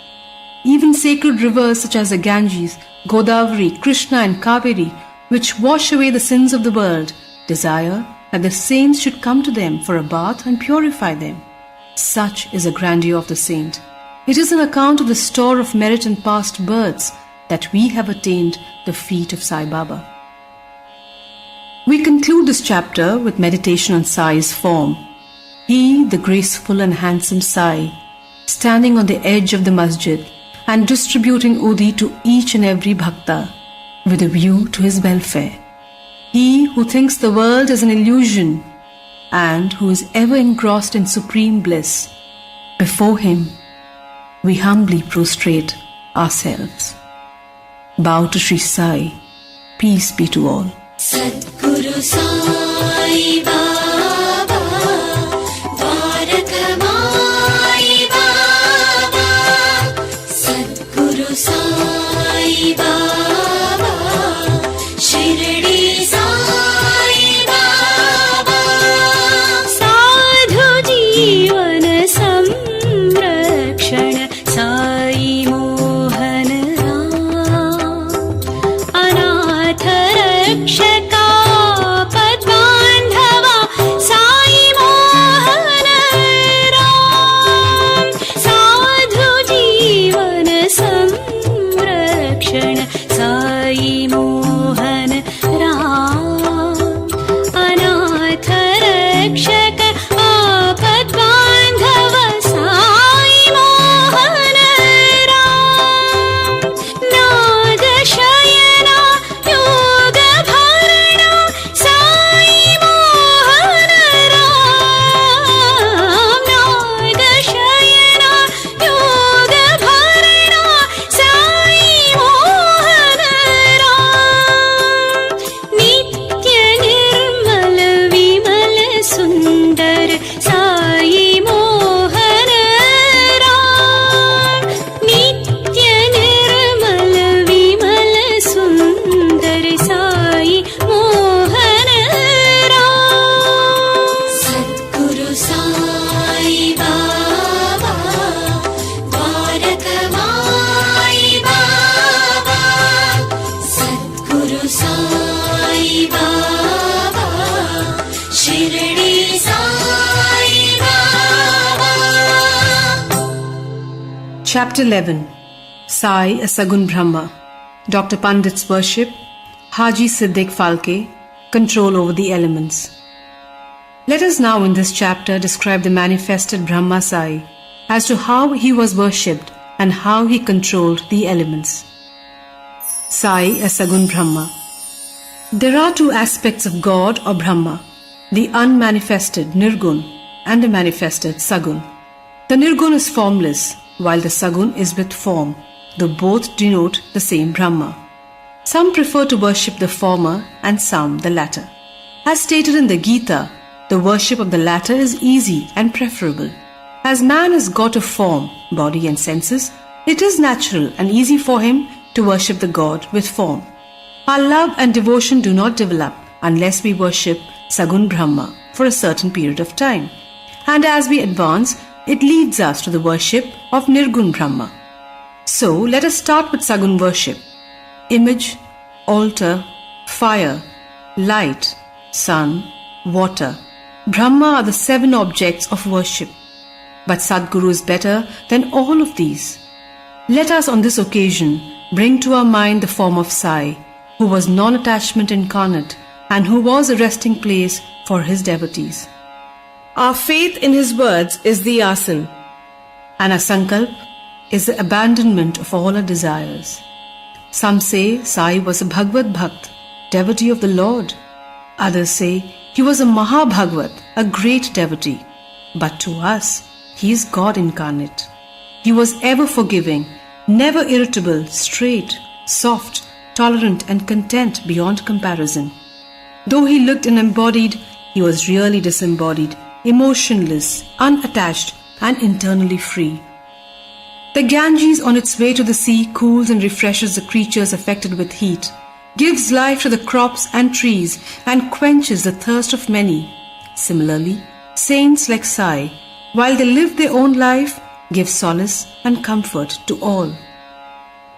Even sacred rivers such as the Ganges, Godavari, Krishna and Kaveri, which wash away the sins of the world, desire that the saints should come to them for a bath and purify them. Such is the grandeur of the saint. It is an account of the store of merit and past births that we have attained the feet of Sai Baba. We conclude this chapter with meditation on Sai's form. He, the graceful and handsome Sai, standing on the edge of the masjid and distributing udi to each and every bhakta with a view to his welfare. He who thinks the world is an illusion and who is ever engrossed in supreme bliss. Before him, we humbly prostrate ourselves. Bow to Sri Sai. Peace be to all. Sadguru Sai Baba, Dwarakamai Baba, Sadguru Sai Baba, Shirdi Sai Baba, Sadhu Jeevan Samrakshana Sai Mohan Ram, Anath Rakshaka Padbandhava Sai Mohan Ram, Sadhu Jeevan Samrakshana Sai Mohan Ram, Anath Rakshaka Padbandhava Sai Mohan Ram, Nagashayana Yoga Bharana Sai Mohan Ram, Nagashayana Yoga Bharana Sai Mohan Ram, Nitya Nirmal Vimal Sundar Sai Mohan Ram, Nitya Nirmal Vimal Sundar Sai Mohan Ram, Sadguru Sai Baba, Dwarakamai Baba, Sadguru Sai Baba, Shirdi Sai Baba. Chapter 11. Sai, a Sagun Brahma. Dr. Pandit's worship. Haji Siddiq Falke. Control over the elements. Let us now in this chapter describe the manifested Brahma Sai as to how he was worshipped and how he controlled the elements. Sai, a Sagun Brahma. There are two aspects of God or Brahma, the unmanifested Nirgun and the manifested Sagun. The Nirgun is formless, while the Sagun is with form, though both denote the same Brahma. Some prefer to worship the former and some the latter. As stated in the Gita, the worship of the latter is easy and preferable. As man is god of form, body and senses, it is natural and easy for him to worship the God with form. Our love and devotion do not develop unless we worship Sagun Brahma for a certain period of time. And as we advance, it leads us to the worship of Nirgun Brahma. So let us start with Sagun worship. image, altar, fire, light, sun, water, Brahma are the 7 objects of worship. But Sadguru is better than all of these. Let us on this occasion bring to our mind the form of Sai, who was non-attachment incarnate and who was a resting place for his devotees. Our faith in his words is the asan, and our sankalp is the abandonment of all our desires. Some say Sai was a Bhagavad Bhakt, devotee of the Lord. Others say he was a Mahabhagavat, a great devotee. But to us, he is God incarnate. He was ever forgiving, never irritable, straight, soft, tolerant and content beyond comparison. Though he looked embodied, he was really disembodied, emotionless, unattached and internally free. The Ganges on its way to the sea cools and refreshes the creatures affected with heat, gives life to the crops and trees and quenches the thirst of many. Similarly, saints like Sai, while they live their own life, give solace and comfort to all.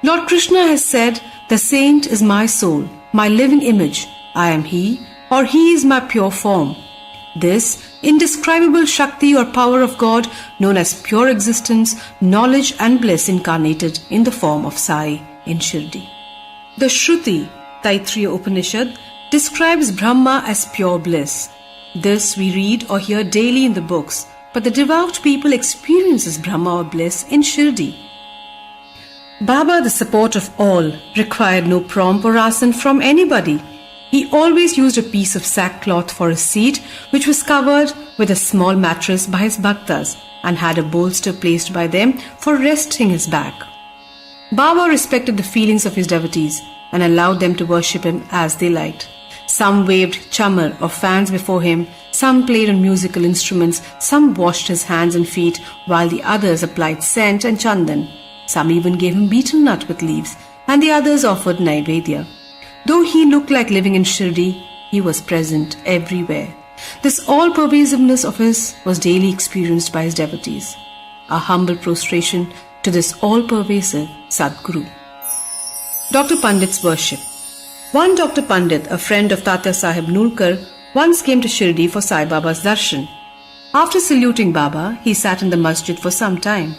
Lord Krishna has said, "The saint is my soul, my living image. I am he, or he is my pure form." This indescribable Shakti or power of God, known as pure existence, knowledge and bliss incarnated in the form of Sai in Shirdi. The Shruti, Taittiriya Upanishad, describes Brahma as pure bliss. This we read or hear daily in the books, but the devout people experiences Brahma or bliss in Shirdi. Baba, the support of all, required no prompt or asan from anybody. He always used a piece of sackcloth for his seat, which was covered with a small mattress by his bhaktas and had a bolster placed by them for resting his back. Baba respected the feelings of his devotees and allowed them to worship him as they liked. Some waved chamar or fans before him, some played on musical instruments, some washed his hands and feet, while the others applied scent and chandan. Some even gave him betel nut with leaves, and the others offered naivedya. Though he looked like living in Shirdi, he was present everywhere. This all-pervasiveness of his was daily experienced by his devotees. A humble prostration to this all-pervasive Sadguru. Dr. Pandit's worship. One Dr. Pandit, a friend of Tatya Sahib Nulkar, once came to Shirdi for Sai Baba's darshan. After saluting Baba, he sat in the masjid for some time.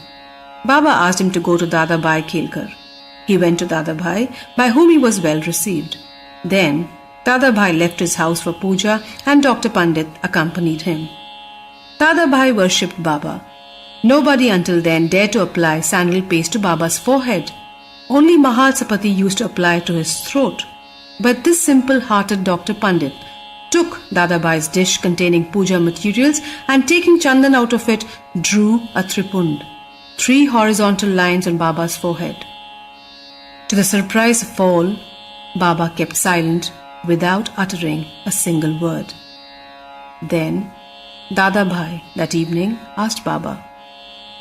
Baba asked him to go to Dada Bhai Kelkar. He went to Dada Bhai, by whom he was well received. Then, Dada Bhai left his house for puja and Dr. Pandit accompanied him. Dada Bhai worshipped Baba. Nobody until then dared to apply sandal paste to Baba's forehead. Only Mahal Sapati used to apply to his throat. But this simple-hearted Dr. Pandit took Dada Bhai's dish containing puja materials and taking chandan out of it, drew a tripund, 3 horizontal lines on Baba's forehead. To the surprise of all, Baba kept silent without uttering a single word. Then, Dada Bhai that evening asked Baba,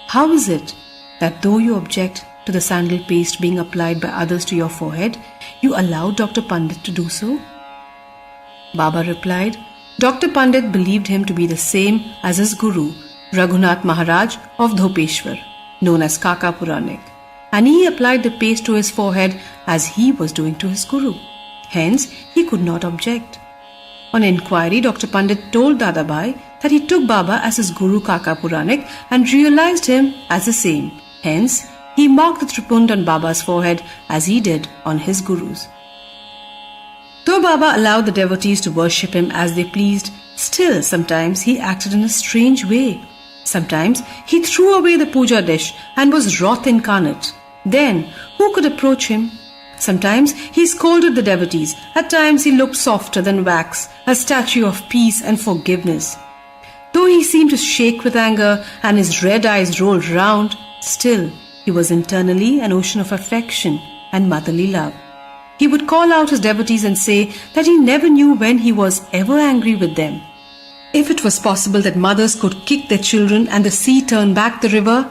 "How is it that though you object to the sandal paste being applied by others to your forehead, you allowed Dr. Pandit to do so?" Baba replied, Dr. Pandit believed him to be the same as his guru, Raghunath Maharaj of Dhopeshwar, known as Kaka Puranik, and he applied the paste to his forehead as he was doing to his guru. Hence, he could not object. On inquiry, Dr. Pandit told Dada Bhai that he took Baba as his guru Kaka Puranik and realized him as the same. Hence, he marked the tripund on Baba's forehead as he did on his guru's. Though Baba allowed the devotees to worship him as they pleased, still sometimes he acted in a strange way. Sometimes he threw away the puja dish and was wrath incarnate. Then, who could approach him? Sometimes he scolded the devotees. At times he looked softer than wax, a statue of peace and forgiveness. Though he seemed to shake with anger and his red eyes rolled round, still he was internally an ocean of affection and motherly love. He would call out his devotees and say that he never knew when he was ever angry with them. If it was possible that mothers could kick their children and the sea turn back the river,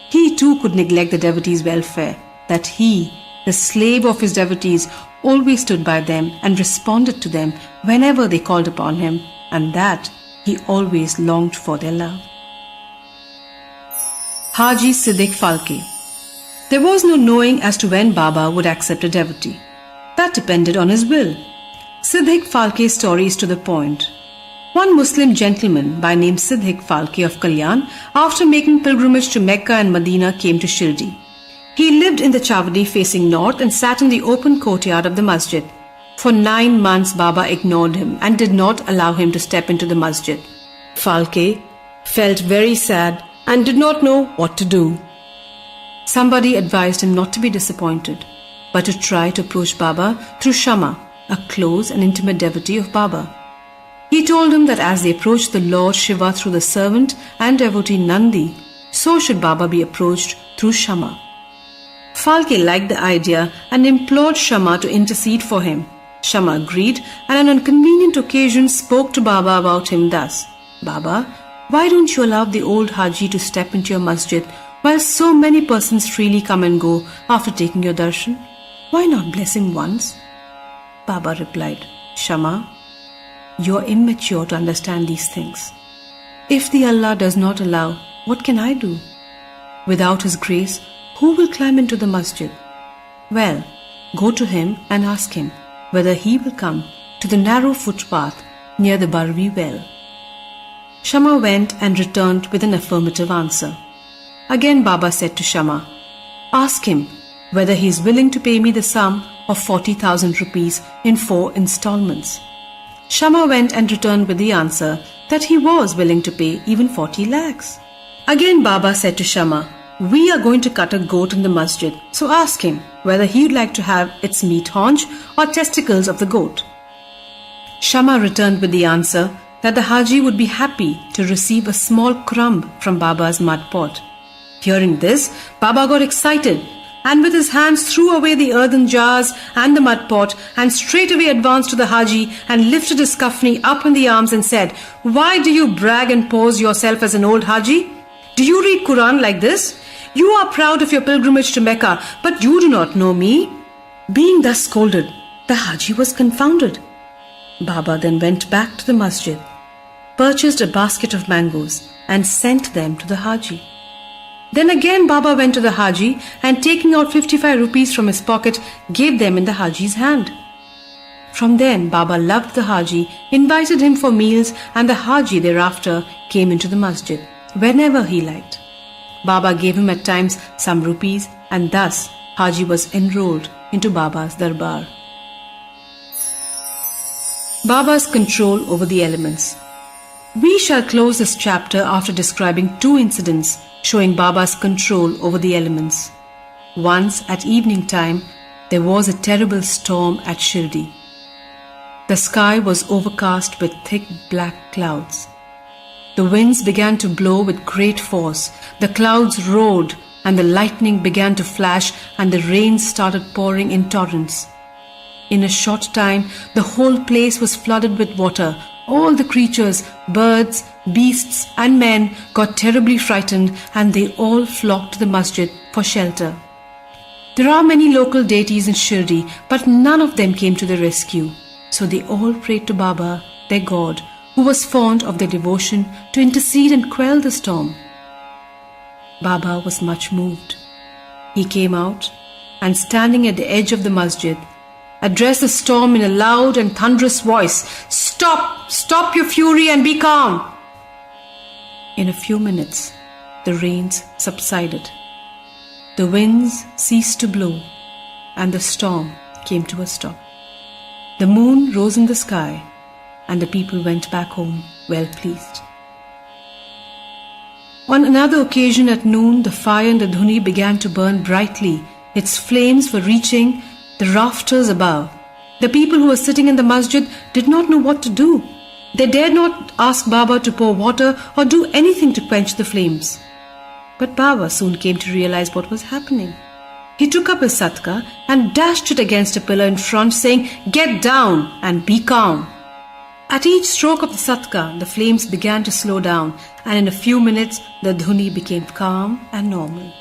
he too could neglect the devotees' welfare. That he, the slave of his devotees, always stood by them and responded to them whenever they called upon him, and that he always longed for their love. Haji Siddiq Falke. There was no knowing as to when Baba would accept a devotee. That depended on his will. Siddiq Falke's story is to the point. One Muslim gentleman by name Siddiq Falke of Kalyan, after making pilgrimage to Mecca and Medina, came to Shirdi. He lived in the Chavdi facing north and sat in the open courtyard of the masjid. For 9 months, Baba ignored him and did not allow him to step into the masjid. Falke felt very sad and did not know what to do. Somebody advised him not to be disappointed, but to try to approach Baba through Shama, a close and intimate devotee of Baba. He told him that as they approached the Lord Shiva through the servant and devotee Nandi, so should Baba be approached through Shama. Falke liked the idea and implored Shama to intercede for him. Shama agreed and on a convenient occasion spoke to Baba about him thus, Baba, why don't you allow the old Haji to step into your masjid while so many persons freely come and go after taking your darshan? Why not bless him once? Baba replied, Shama, you are immature to understand these things. If the Allah does not allow, what can I do? Without His grace, who will climb into the masjid? Well, go to him and ask him whether he will come to the narrow footpath near the Barvi well. Shama went and returned with an affirmative answer. Again Baba said to Shama, ask him whether he is willing to pay me the sum of 40,000 rupees in 4 installments. Shama went and returned with the answer that he was willing to pay even 40 lakhs. Again Baba said to Shama, we are going to cut a goat in the masjid, so ask him whether he would like to have its meat haunch or testicles of the goat. Shama returned with the answer that the Haji would be happy to receive a small crumb from Baba's mud pot. Hearing this, Baba got excited and with his hands threw away the earthen jars and the mud pot and straightway advanced to the Haji and lifted his kafni up in the arms and said, why do you brag and pose yourself as an old Haji? Do you read Quran like this? You are proud of your pilgrimage to Mecca, but you do not know me. Being thus scolded, the Haji was confounded. Baba then went back to the masjid, purchased a basket of mangoes and sent them to the Haji. Then again Baba went to the Haji and taking out 55 rupees from his pocket, gave them in the Haji's hand. From then Baba loved the Haji, invited him for meals, and the Haji thereafter came into the masjid whenever he liked. Baba gave him at times some rupees and thus Haji was enrolled into Baba's darbar. Baba's control over the elements. We shall close this chapter after describing 2 incidents showing Baba's control over the elements. Once at evening time, there was a terrible storm at Shirdi. The sky was overcast with thick black clouds. The winds began to blow with great force, the clouds roared, and the lightning began to flash, and the rain started pouring in torrents. In a short time, the whole place was flooded with water. All the creatures, birds, beasts, and men got terribly frightened, and they all flocked to the masjid for shelter. There are many local deities in Shirdi, but none of them came to the rescue. So they all prayed to Baba, their God, who was fond of their devotion, to intercede and quell the storm. Baba was much moved. He came out and, standing at the edge of the masjid, addressed the storm in a loud and thunderous voice, "Stop! Stop your fury and be calm!" In a few minutes, the rains subsided. The winds ceased to blow, and the storm came to a stop. The moon rose in the sky, and the people went back home well pleased. On another occasion at noon, the fire in the dhuni began to burn brightly. Its flames were reaching the rafters above. The people who were sitting in the masjid did not know what to do. They dared not ask Baba to pour water or do anything to quench the flames. But Baba soon came to realize what was happening. He took up his satka and dashed it against a pillar in front, saying, "Get down and be calm." At each stroke of the satka, the flames began to slow down, and in a few minutes, the dhuni became calm and normal.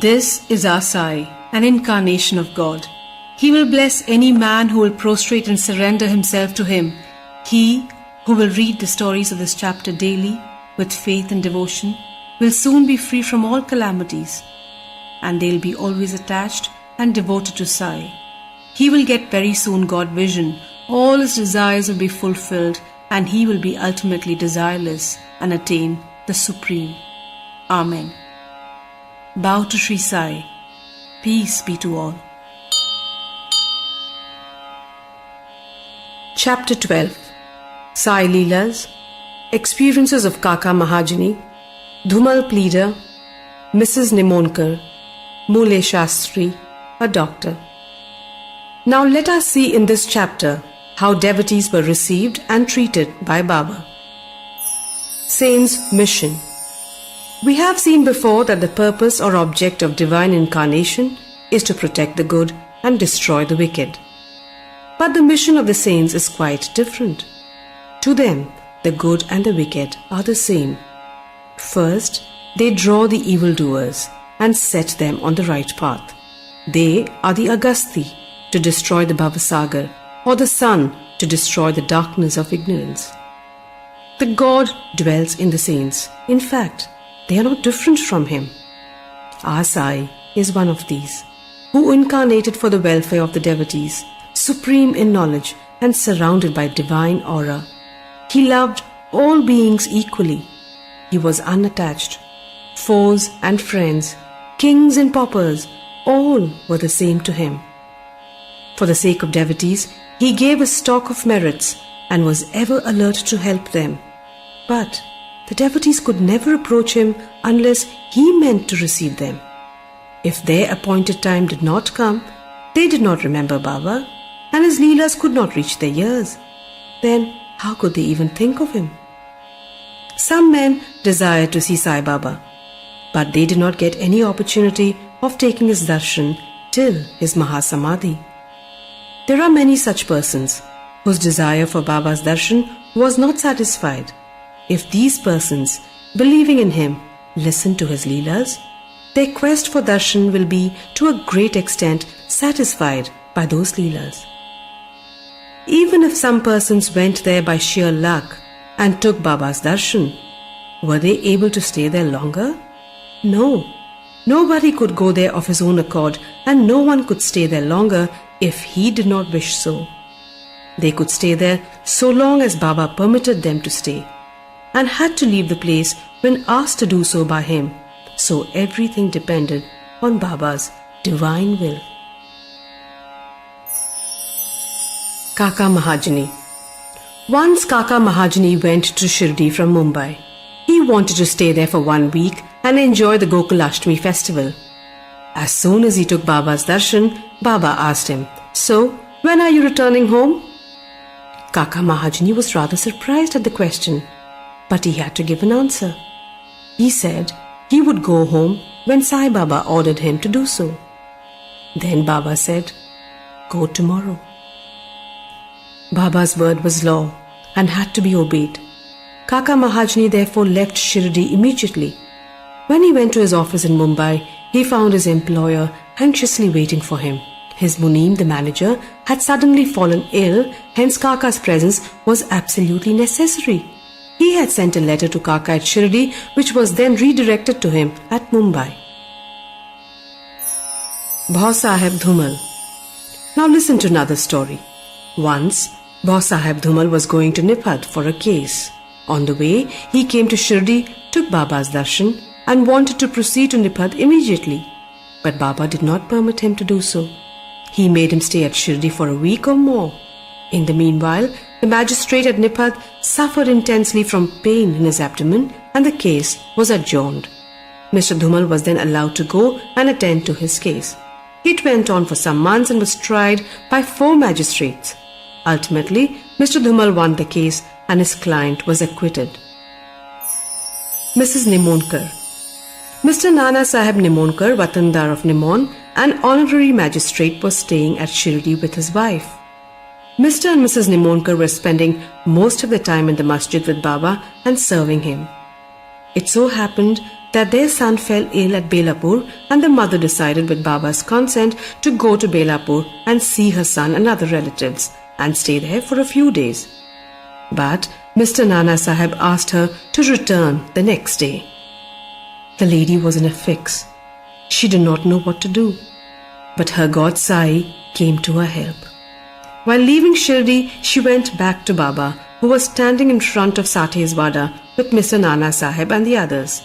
This is our Sai, an incarnation of God. He will bless any man who will prostrate and surrender himself to him. He who will read the stories of this chapter daily with faith and devotion will soon be free from all calamities, and they'll be always attached and devoted to Sai. he will get very soon God vision. All his desires will be fulfilled and he will be ultimately desireless and attain the Supreme. Amen. Bow to Sri Sai. Peace be to all. Chapter 12. Sai Leelas, Experiences of Kaka Mahajani, Dhumal Pleader, Mrs. Nimonkar, Mule Shastri, a doctor. Now let us see in this chapter how devotees were received and treated by Baba. Saint's Mission. We have seen before that the purpose or object of divine incarnation is to protect the good and destroy the wicked. But the mission of the saints is quite different. To them, the good and the wicked are the same. First, they draw the evildoers and set them on the right path. They are the Agasti to destroy the Bhavasagar, or the sun to destroy the darkness of ignorance. The God dwells in the saints. In fact, they are not different from him. Our Sai is one of these, who incarnated for the welfare of the devotees, supreme in knowledge and surrounded by divine aura. He loved all beings equally. He was unattached. Foes and friends, kings and paupers, all were the same to him. For the sake of devotees, he gave a stock of merits and was ever alert to help them. But the devotees could never approach him unless he meant to receive them. If their appointed time did not come, they did not remember Baba, and his Leelas could not reach their ears. Then how could they even think of him? Some men desired to see Sai Baba, but they did not get any opportunity of taking his darshan till his Mahasamadhi. There are many such persons whose desire for Baba's darshan was not satisfied. If these persons, believing in him, listen to his Leelas, their quest for darshan will be to a great extent satisfied by those Leelas. Even if some persons went there by sheer luck and took Baba's darshan, were they able to stay there longer? No. Nobody could go there of his own accord, and no one could stay there longer if he did not wish so. They could stay there so long as Baba permitted them to stay, and had to leave the place when asked to do so by him. So everything depended on Baba's divine will. Kaka Mahajani. Once Kaka Mahajani went to Shirdi from Mumbai. He wanted to stay there for 1 week and enjoy the Gokulashtami festival. As soon as he took Baba's darshan, Baba asked him, "So, when are you returning home?" Kaka Mahajani was rather surprised at the question, but he had to give an answer. He said he would go home when Sai Baba ordered him to do so. Then Baba said, "Go tomorrow." Baba's word was law and had to be obeyed. Kaka Mahajani therefore left Shirdi immediately. When he went to his office in Mumbai, he found his employer anxiously waiting for him. His Munim, the manager, had suddenly fallen ill, hence Kaka's presence was absolutely necessary. He had sent a letter to Kaka at Shirdi, which was then redirected to him at Mumbai. Bhaw Sahib Dhumal. Now listen to another story. Once, Bhaw Sahib Dhumal was going to Niphad for a case. On the way, he came to Shirdi, took Baba's darshan, and wanted to proceed to Niphad immediately. But Baba did not permit him to do so. He made him stay at Shirdi for a week or more. In the meanwhile, the magistrate at Niphad suffered intensely from pain in his abdomen, and the case was adjourned. Mr. Dhumal was then allowed to go and attend to his case. It went on for some months and was tried by 4 magistrates. Ultimately, Mr. Dhumal won the case and his client was acquitted. Mrs. Nimonkar. Mr. Nana Sahib Nimonkar, Watandar of Nimon, an honorary magistrate, was staying at Shirdi with his wife. Mr. and Mrs. Nimonkar were spending most of the time in the masjid with Baba and serving him. It so happened that their son fell ill at Belapur, and the mother decided with Baba's consent to go to Belapur and see her son and other relatives and stay there for a few days. But Mr. Nana Sahib asked her to return the next day. The lady was in a fix. She did not know what to do. But her God Sai came to her help. While leaving Shirdi, she went back to Baba, who was standing in front of Sate's Wada with Mr. Nana Sahib and the others.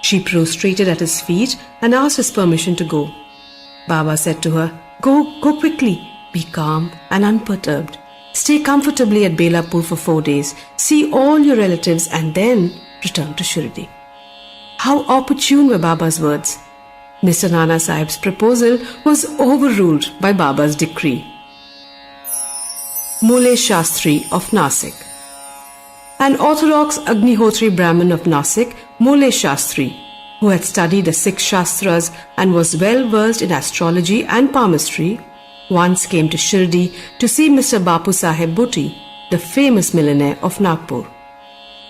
She prostrated at his feet and asked his permission to go. Baba said to her, Go quickly. Be calm and unperturbed. Stay comfortably at Belapur for 4 days. See all your relatives and then return to Shirdi. How opportune were Baba's words. Mr. Nana Sahib's proposal was overruled by Baba's decree. Mule Shastri of Nasik. An orthodox Agnihotri Brahmin of Nasik, Mule Shastri, who had studied the 6 Shastras and was well versed in astrology and palmistry, once came to Shirdi to see Mr. Bapu Sahib Bhuti, the famous millionaire of Nagpur.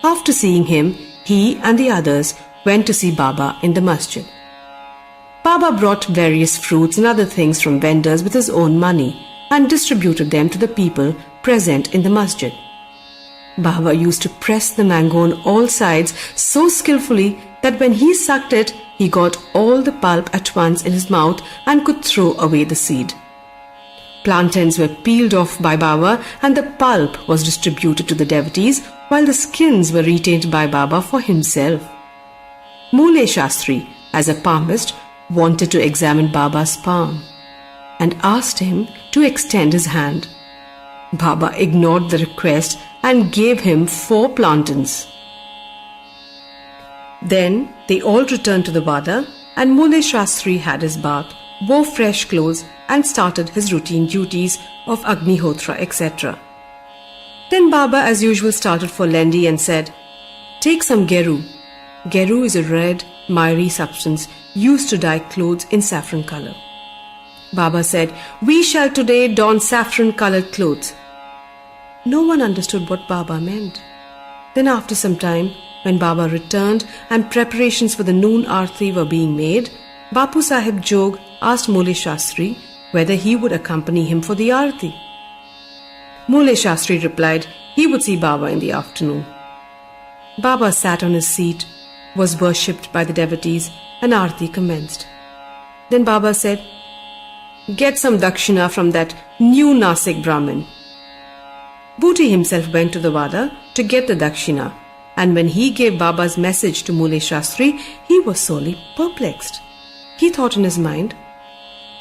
After seeing him, he and the others went to see Baba in the masjid. Baba brought various fruits and other things from vendors with his own money and distributed them to the people present in the masjid. Baba used to press the mango on all sides so skillfully that when he sucked it, he got all the pulp at once in his mouth and could throw away the seed. Plantains were peeled off by Baba and the pulp was distributed to the devotees while the skins were retained by Baba for himself. Mule Shastri, as a palmist, wanted to examine Baba's palm and asked him to extend his hand. Baba ignored the request and gave him 4 plantains. Then they all returned to the Vada and Mule Shastri had his bath, wore fresh clothes and started his routine duties of Agnihotra, etc. Then Baba as usual started for Lendi and said, Take some geru. Geru is a red, miry substance used to dye clothes in saffron color. Baba said, We shall today don saffron-colored clothes. No one understood what Baba meant. Then after some time, when Baba returned and preparations for the noon arti were being made, Bapu Sahib Jog asked Mule Shastri whether he would accompany him for the arti. Mule Shastri replied he would see Baba in the afternoon. Baba sat on his seat, was worshipped by the devotees, and arti commenced. Then Baba said, Get some dakshina from that new Nasik Brahmin. Bhuti himself went to the Vada to get the dakshina, and when he gave Baba's message to Mule Shastri, he was sorely perplexed. He thought in his mind,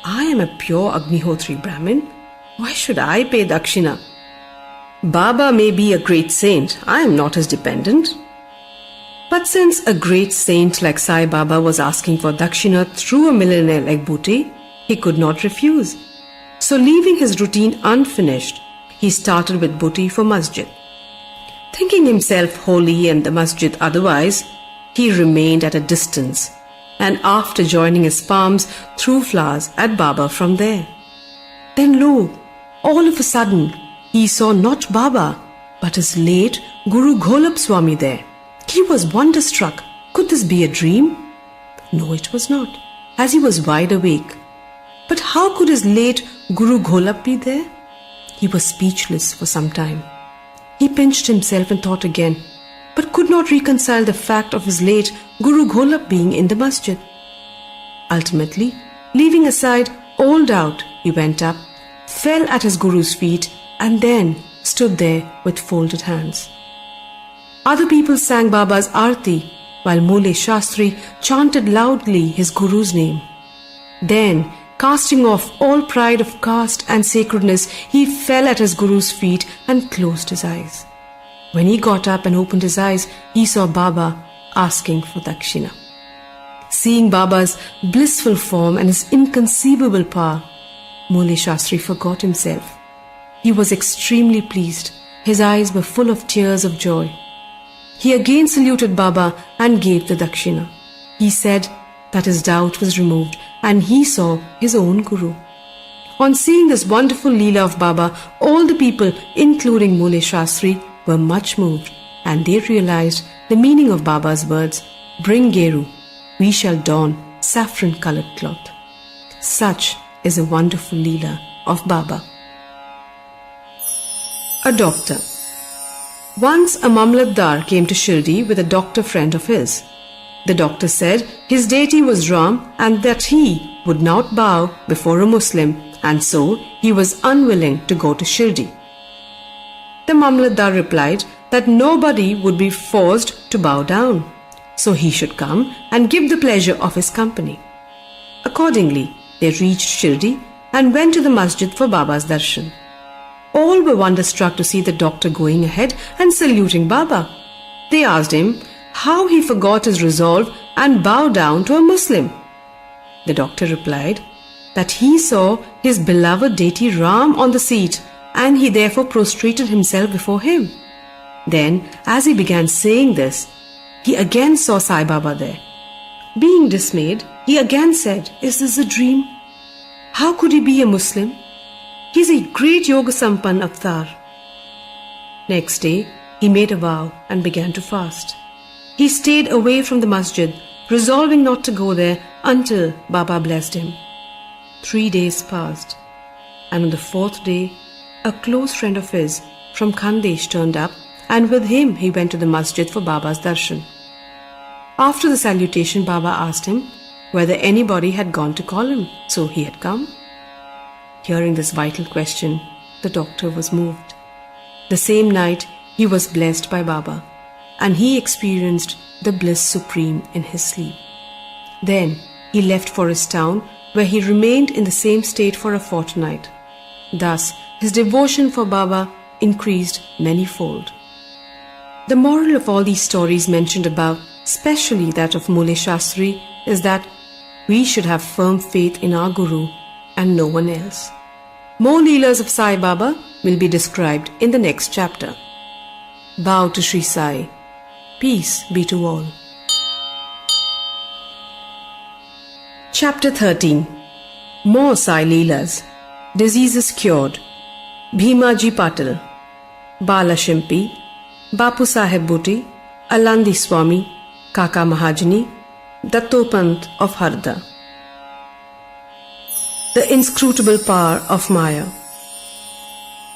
I am a pure Agnihotri Brahmin. Why should I pay dakshina? Baba may be a great saint. I am not his dependent. But since a great saint like Sai Baba was asking for dakshina through a millionaire like Bhuti, he could not refuse. So leaving his routine unfinished, he started with Bhuti for masjid. Thinking himself holy and the masjid otherwise, he remained at a distance and after joining his palms threw flowers at Baba from there. Then lo, all of a sudden, he saw not Baba, but his late Guru Gholap Swami there. He was wonderstruck. Could this be a dream? No, it was not, as he was wide awake. But how could his late Guru Gholap be there? He was speechless for some time. He pinched himself and thought again, but could not reconcile the fact of his late Guru Gholap being in the masjid. Ultimately, leaving aside all doubt, he went up, fell at his Guru's feet, and then stood there with folded hands. Other people sang Baba's Aarti, while Mule Shastri chanted loudly his Guru's name. Then, casting off all pride of caste and sacredness, he fell at his Guru's feet and closed his eyes. When he got up and opened his eyes, he saw Baba asking for dakshina. Seeing Baba's blissful form and his inconceivable power, Mule Shastri forgot himself. He was extremely pleased. His eyes were full of tears of joy. He again saluted Baba and gave the dakshina. He said that his doubt was removed and he saw his own Guru. On seeing this wonderful Leela of Baba, all the people, including Mule Shastri, were much moved and they realized the meaning of Baba's words, Bring Geru, we shall don saffron-colored cloth. Such is a wonderful Leela of Baba. A doctor. Once a Mamlatdar came to Shirdi with a doctor friend of his. The doctor said his deity was Ram and that he would not bow before a Muslim and so he was unwilling to go to Shirdi. The Mamlatdar replied that nobody would be forced to bow down, so he should come and give the pleasure of his company. Accordingly, they reached Shirdi and went to the masjid for Baba's darshan. All were wonderstruck to see the doctor going ahead and saluting Baba. They asked him how he forgot his resolve and bowed down to a Muslim. The doctor replied that he saw his beloved deity Ram on the seat and he therefore prostrated himself before him. Then, as he began saying this, he again saw Sai Baba there. Being dismayed, he again said, "Is this a dream? How could he be a Muslim? He is a great Yoga Sampann avatar." Next day, he made a vow and began to fast. He stayed away from the masjid, resolving not to go there until Baba blessed him. 3 days passed, and on the 4th day, a close friend of his from Khandesh turned up, and with him he went to the masjid for Baba's darshan. After the salutation, Baba asked him whether anybody had gone to call him, so he had come. Hearing this vital question, the doctor was moved. The same night, he was blessed by Baba, and he experienced the bliss supreme in his sleep. Then he left for his town, where he remained in the same state for a fortnight. Thus, his devotion for Baba increased manyfold. The moral of all these stories mentioned above, especially that of Mule Shastri, is that we should have firm faith in our Guru and no one else. More Leelas of Sai Baba will be described in the next chapter. Bow to Sri Sai. Peace be to all. Chapter 13. More Sai Leelas. Diseases cured. Bhimaji Patil, Bala Shimpi, Bapu Sahib Bhuti, Alandi Swami, Kaka Mahajani, Dattopant of Harda. The inscrutable power of Maya.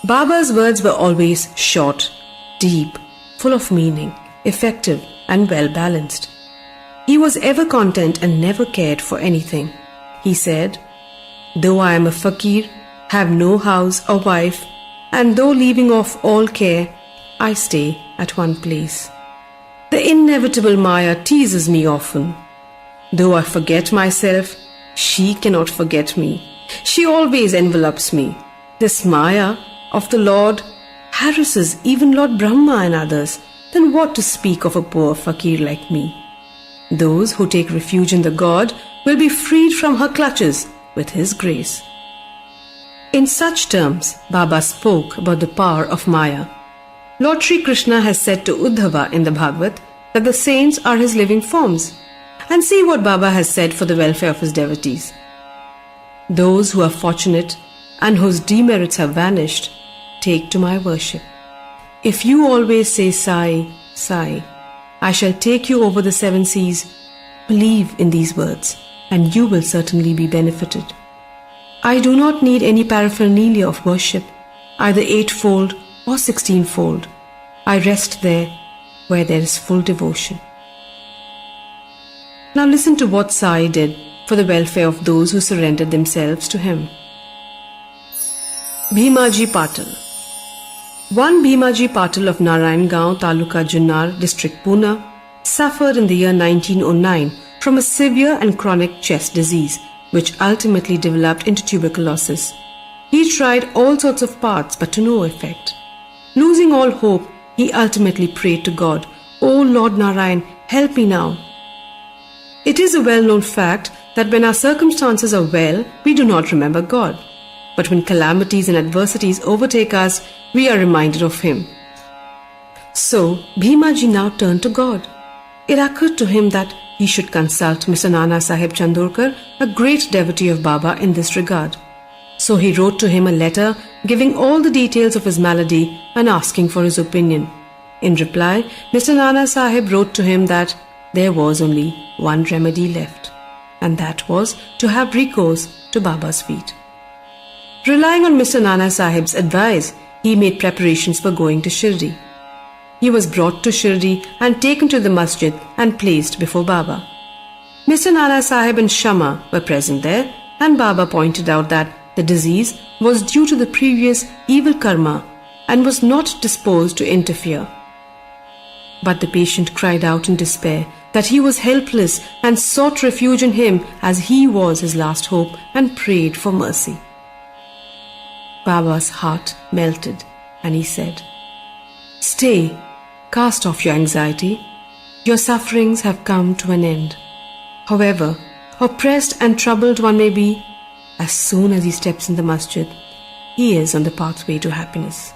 Baba's words were always short, deep, full of meaning, effective and well balanced. He was ever content and never cared for anything. He said, "Though I am a fakir, have no house or wife, and though leaving off all care, I stay at one place. The inevitable Maya teases me often. Though I forget myself, she cannot forget me. She always envelops me. This Maya of the Lord harasses even Lord Brahma and others. Then what to speak of a poor fakir like me? Those who take refuge in the God will be freed from her clutches with His grace." In such terms, Baba spoke about the power of Maya. Lord Sri Krishna has said to Uddhava in the Bhagavad that the saints are his living forms. And see what Baba has said for the welfare of his devotees. "Those who are fortunate and whose demerits have vanished, take to my worship. If you always say Sai, Sai, I shall take you over the 7 seas. Believe in these words, and you will certainly be benefited. I do not need any paraphernalia of worship, either 8-fold or 16-fold. I rest there where there is full devotion." Now listen to what Sai did for the welfare of those who surrendered themselves to him. Bhimaji Patil. One Bhimaji Patil of Narayangaon, Taluka Junnar, district Pune, suffered in the year 1909 from a severe and chronic chest disease, which ultimately developed into tuberculosis. He tried all sorts of paths, but to no effect. Losing all hope, he ultimately prayed to God, "O Lord Narayan, help me now." It is a well-known fact that when our circumstances are well, we do not remember God. But when calamities and adversities overtake us, we are reminded of Him. So, Bhimaji now turned to God. It occurred to him that he should consult Mr. Nana Sahib Chandorkar, a great devotee of Baba, in this regard. So he wrote to him a letter giving all the details of his malady and asking for his opinion. In reply, Mr. Nana Sahib wrote to him that there was only one remedy left, and that was to have recourse to Baba's feet. Relying on Mr. Nana Sahib's advice, he made preparations for going to Shirdi. He was brought to Shirdi and taken to the masjid and placed before Baba. Mr. Nana Sahib and Shama were present there, and Baba pointed out that The disease was due to the previous evil karma and was not disposed to interfere. But the patient cried out in despair that he was helpless and sought refuge in him as he was his last hope and prayed for mercy. Baba's heart melted and he said, "Stay, cast off your anxiety. Your sufferings have come to an end. However oppressed and troubled one may be, as soon as he steps in the masjid, he is on the pathway to happiness.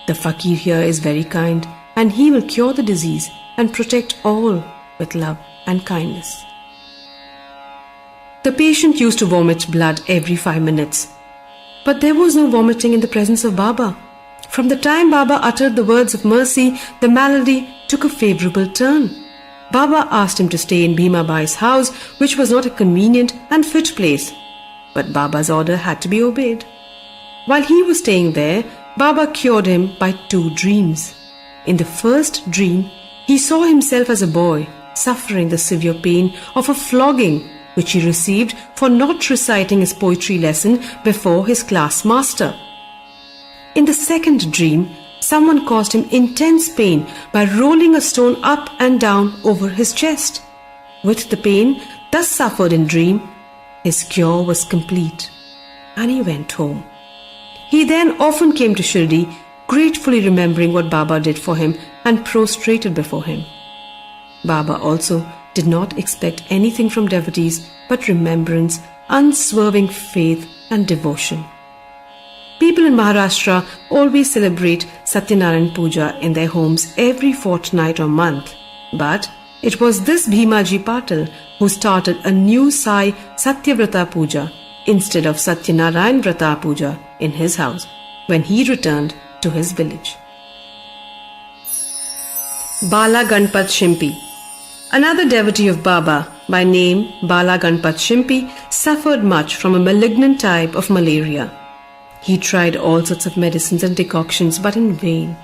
The fakir here is very kind and he will cure the disease and protect all with love and kindness." The patient used to vomit blood every 5 minutes. But there was no vomiting in the presence of Baba. From the time Baba uttered the words of mercy, the malady took a favorable turn. Baba asked him to stay in Bhima Bai's house, which was not a convenient and fit place. But Baba's order had to be obeyed. While he was staying there, Baba cured him by 2 dreams. In the first dream, he saw himself as a boy, suffering the severe pain of a flogging which he received for not reciting his poetry lesson before his class master. In the second dream, someone caused him intense pain by rolling a stone up and down over his chest. With the pain thus suffered in dream, his cure was complete and he went home. He then often came to Shirdi, gratefully remembering what Baba did for him and prostrated before him. Baba also did not expect anything from devotees but remembrance, unswerving faith and devotion. People in Maharashtra always celebrate Satyanarayan Puja in their homes every fortnight or month. But it was this Bhimaji Patil who started a new Sai Satyavrata Puja instead of Satyanarayan Vrata Puja in his house when he returned to his village. Bala Ganpat Shimpi. Another devotee of Baba by name Bala Ganpat Shimpi suffered much from a malignant type of malaria. He tried all sorts of medicines and decoctions but in vain.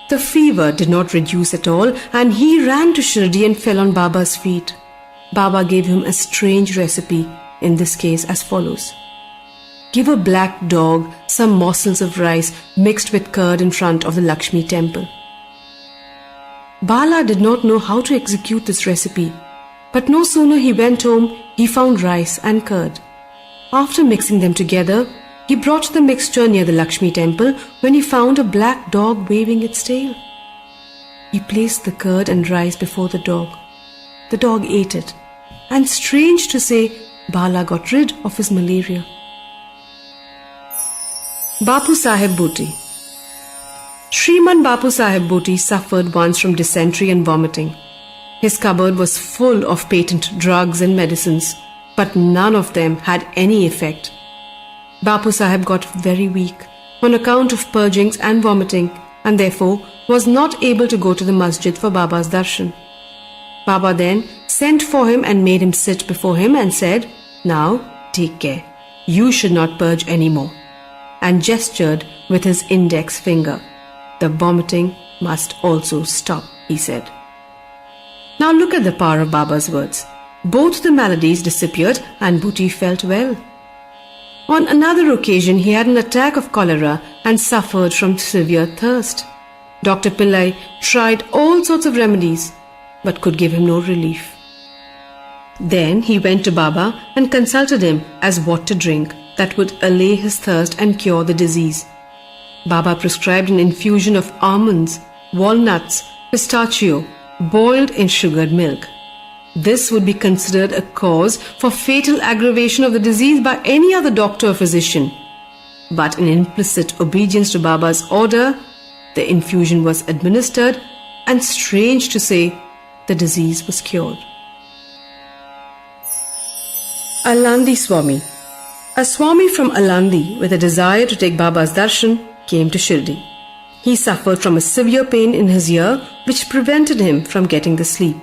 The fever did not reduce at all and he ran to Shirdi and fell on Baba's feet. Baba gave him a strange recipe, in this case as follows. Give a black dog some morsels of rice mixed with curd in front of the Lakshmi temple. Bala did not know how to execute this recipe, but no sooner he went home, he found rice and curd. After mixing them together, he brought the mixture near the Lakshmi temple when he found a black dog waving its tail. He placed the curd and rice before the dog. The dog ate it, and strange to say, Bala got rid of his malaria. Bapu Sahib Bhuti. Shriman Bapu Sahib Bhuti suffered once from dysentery and vomiting. His cupboard was full of patent drugs and medicines, but none of them had any effect. Bapu Sahib got very weak on account of purgings and vomiting and therefore was not able to go to the masjid for Baba's darshan. Baba then sent for him and made him sit before him and said, "Now take care, you should not purge any more," and gestured with his index finger. "The vomiting must also stop," he said. Now look at the power of Baba's words. Both the maladies disappeared and Bhuti felt well. On another occasion, he had an attack of cholera and suffered from severe thirst. Dr. Pillai tried all sorts of remedies but could give him no relief. Then he went to Baba and consulted him as what to drink that would allay his thirst and cure the disease. Baba prescribed an infusion of almonds, walnuts, pistachio, boiled in sugared milk. This would be considered a cause for fatal aggravation of the disease by any other doctor or physician. But in implicit obedience to Baba's order, the infusion was administered and strange to say, the disease was cured. Alandi Swami. A Swami from Alandi with a desire to take Baba's darshan came to Shirdi. He suffered from a severe pain in his ear which prevented him from getting the sleep.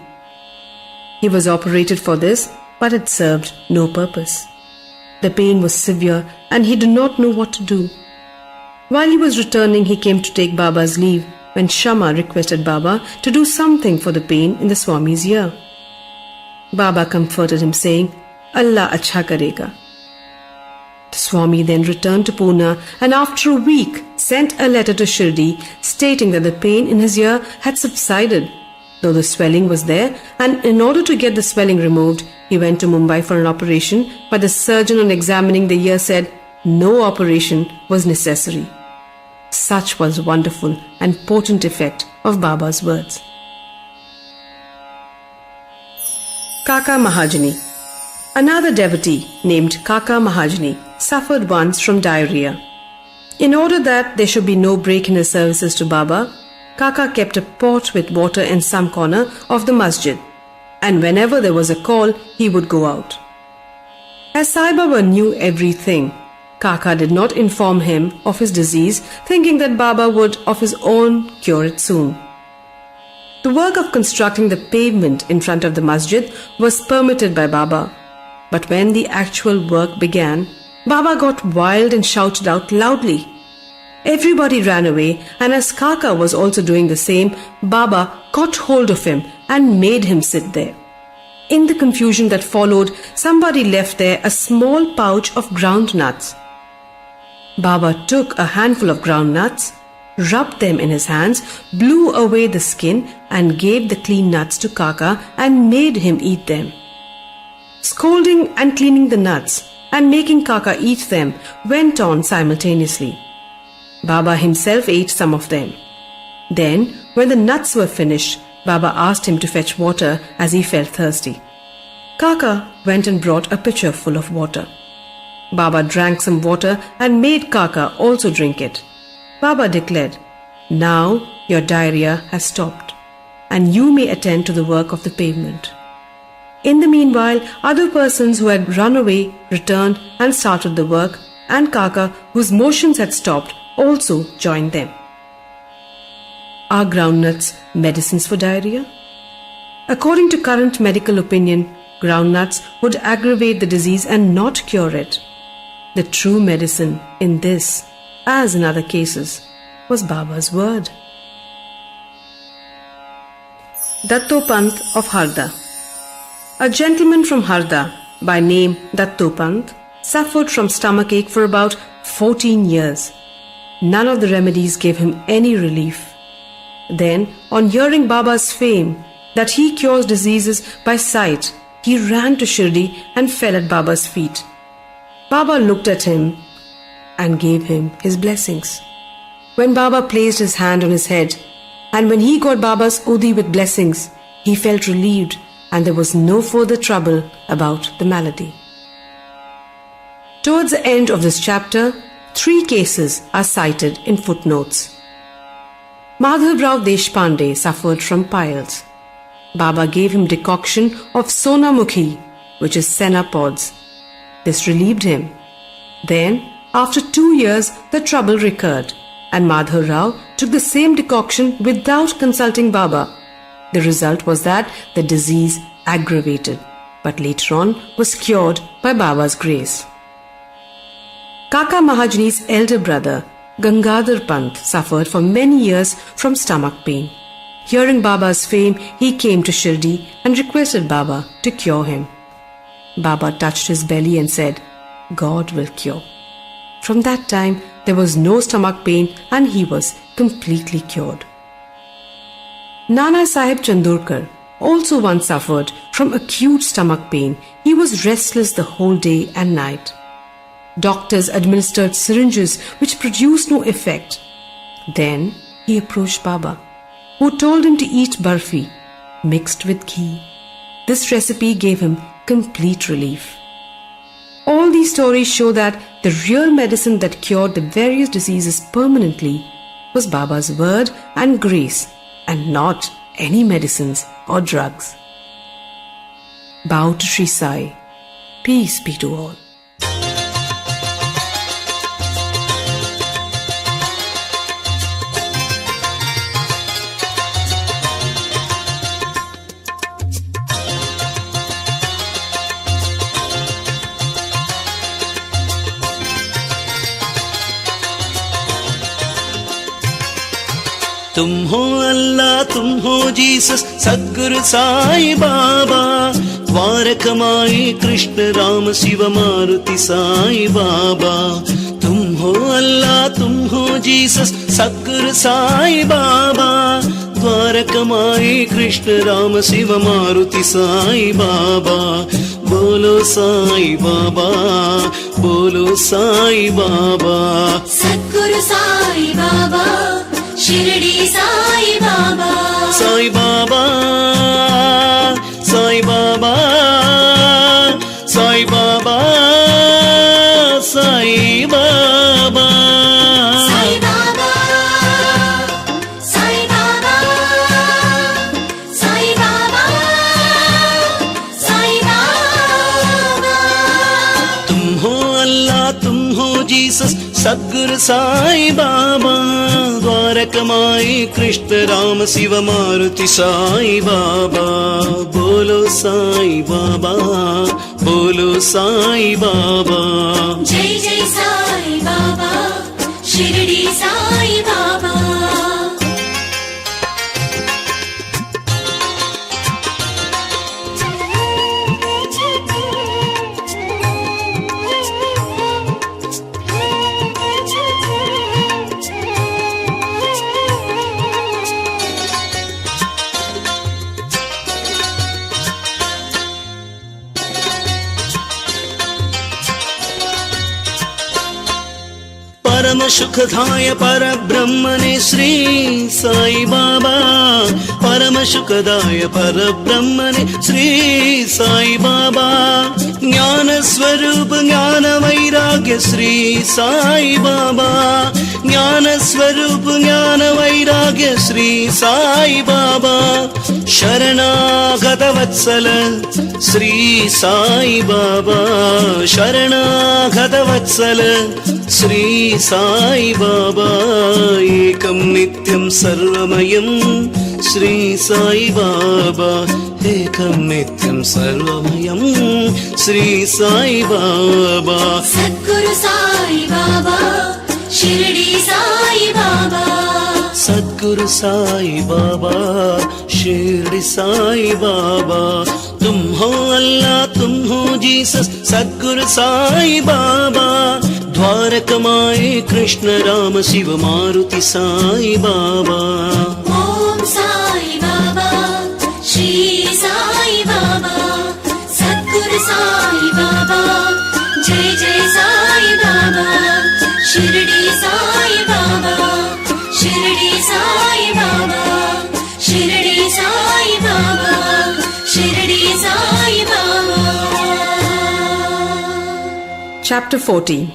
He was operated for this, but it served no purpose. The pain was severe and he did not know what to do. While he was returning, he came to take Baba's leave when Shama requested Baba to do something for the pain in the Swami's ear. Baba comforted him saying, "Allah acha karega." The Swami then returned to Pune and after a week sent a letter to Shirdi stating that the pain in his ear had subsided, though the swelling was there, and in order to get the swelling removed, he went to Mumbai for an operation, but the surgeon on examining the ear said no operation was necessary. Such was the wonderful and potent effect of Baba's words. Kaka Mahajani. Another devotee named Kaka Mahajani suffered once from diarrhea. In order that there should be no break in his services to Baba, Kaka kept a pot with water in some corner of the masjid, and whenever there was a call, he would go out. As Sai Baba knew everything, Kaka did not inform him of his disease, thinking that Baba would of his own cure it soon. The work of constructing the pavement in front of the masjid was permitted by Baba, but when the actual work began, Baba got wild and shouted out loudly. Everybody ran away, and as Kaka was also doing the same, Baba caught hold of him and made him sit there. In the confusion that followed, somebody left there a small pouch of ground nuts. Baba took a handful of ground nuts, rubbed them in his hands, blew away the skin and gave the clean nuts to Kaka and made him eat them. Scolding and cleaning the nuts and making Kaka eat them went on simultaneously. Baba himself ate some of them. Then, when the nuts were finished, Baba asked him to fetch water as he felt thirsty. Kaka went and brought a pitcher full of water. Baba drank some water and made Kaka also drink it. Baba declared, "Now your diarrhea has stopped, and you may attend to the work of the pavement." In the meanwhile, other persons who had run away returned and started the work, and Kaka, whose motions had stopped, also joined them. Are groundnuts medicines for diarrhea? According to current medical opinion, groundnuts would aggravate the disease and not cure it. The true medicine in this, as in other cases, was Baba's word. Dattopant of Harda. A gentleman from Harda by name Dattopant suffered from stomachache for about 14 years. None of the remedies gave him any relief. Then, on hearing Baba's fame that he cures diseases by sight, he ran to Shirdi and fell at Baba's feet. Baba looked at him and gave him his blessings. When Baba placed his hand on his head, and when he got Baba's udi with blessings, he felt relieved and there was no further trouble about the malady. Towards the end of this chapter, 3 cases are cited in footnotes. Madhavrao Deshpande suffered from piles. Baba gave him decoction of sonamukhi, which is senna pods. This relieved him. Then, after 2 years, the trouble recurred, and Madhavrao took the same decoction without consulting Baba. The result was that the disease aggravated, but later on was cured by Baba's grace. Kaka Mahajani's elder brother, Gangadhar Pant, suffered for many years from stomach pain. Hearing Baba's fame, he came to Shirdi and requested Baba to cure him. Baba touched his belly and said, "God will cure." From that time, there was no stomach pain and he was completely cured. Nana Sahib Chandorkar also once suffered from acute stomach pain. He was restless the whole day and night. Doctors administered syringes which produced no effect. Then he approached Baba, who told him to eat barfi mixed with ghee. This recipe gave him complete relief. All these stories show that the real medicine that cured the various diseases permanently was Baba's word and grace, and not any medicines or drugs. Bow to Sri Sai. Peace be to all. तुम हो अल्लाह, तुम हो Jesus, सद्गुरु साई बाबा। द्वारकमाई कृष्ण राम शिव मारुति साई बाबा। तुम हो अल्लाह, तुम हो Jesus, सद्गुरु साई बाबा। द्वारकमाई कृष्ण राम शिव मारुति साई बाबा। बोलो साई बाबा, बोलो साई बाबा। सद्गुरु साई बाबा, शिरडी साई बाबा। साई बाबा, साई बाबा, साई बाबा, साई बाबा। साई बाबा, साई बाबा, साई बाबा, साई बाबा। तुम हो अल्लाह, तुम हो जीसस, सद्गुरु साई बाबा। द्वारकमाई कृष्ण राम शिव मारुति साई बाबा। बोलो साई बाबा, बोलो साई बाबा। जय जय साई बाबा, शिरडी साई बाबा। परम सुखदाय पर ब्रह्मणे श्री साई बाबा। परम सुखदाय पर ब्रह्मणे श्री साई बाबा। ज्ञान स्वरूप ज्ञान वैराग्य श्री साई बाबा। ज्ञान स्वरूप ज्ञान वैराग्य श्री साई बाबा। शरणागत वत्सल श्री साई बाबा। शरणागत वत्सल श्री साई बाबा। एकं नित्यं सर्वमयं श्री साई बाबा। एकं नित्यं सर्वमयं श्री साई बाबा। सद्गुरु साई बाबा, शिरडी साई बाबा। सद्गुरु साई बाबा, शिरडी साई बाबा। तुम हो अल्लाह, तुम हो जीसस, सद्गुरु साई बाबा। द्वारकमाई कृष्ण राम शिव मारुति साई बाबा। ओम साई बाबा, श्री साई बाबा। सद्गुरु साई बाबा, जय जय Sai Baba. Shirdi Sai Baba, Shirdi Sai Baba. Shirdi Sai Baba, Shirdi Sai Baba. Chapter 14.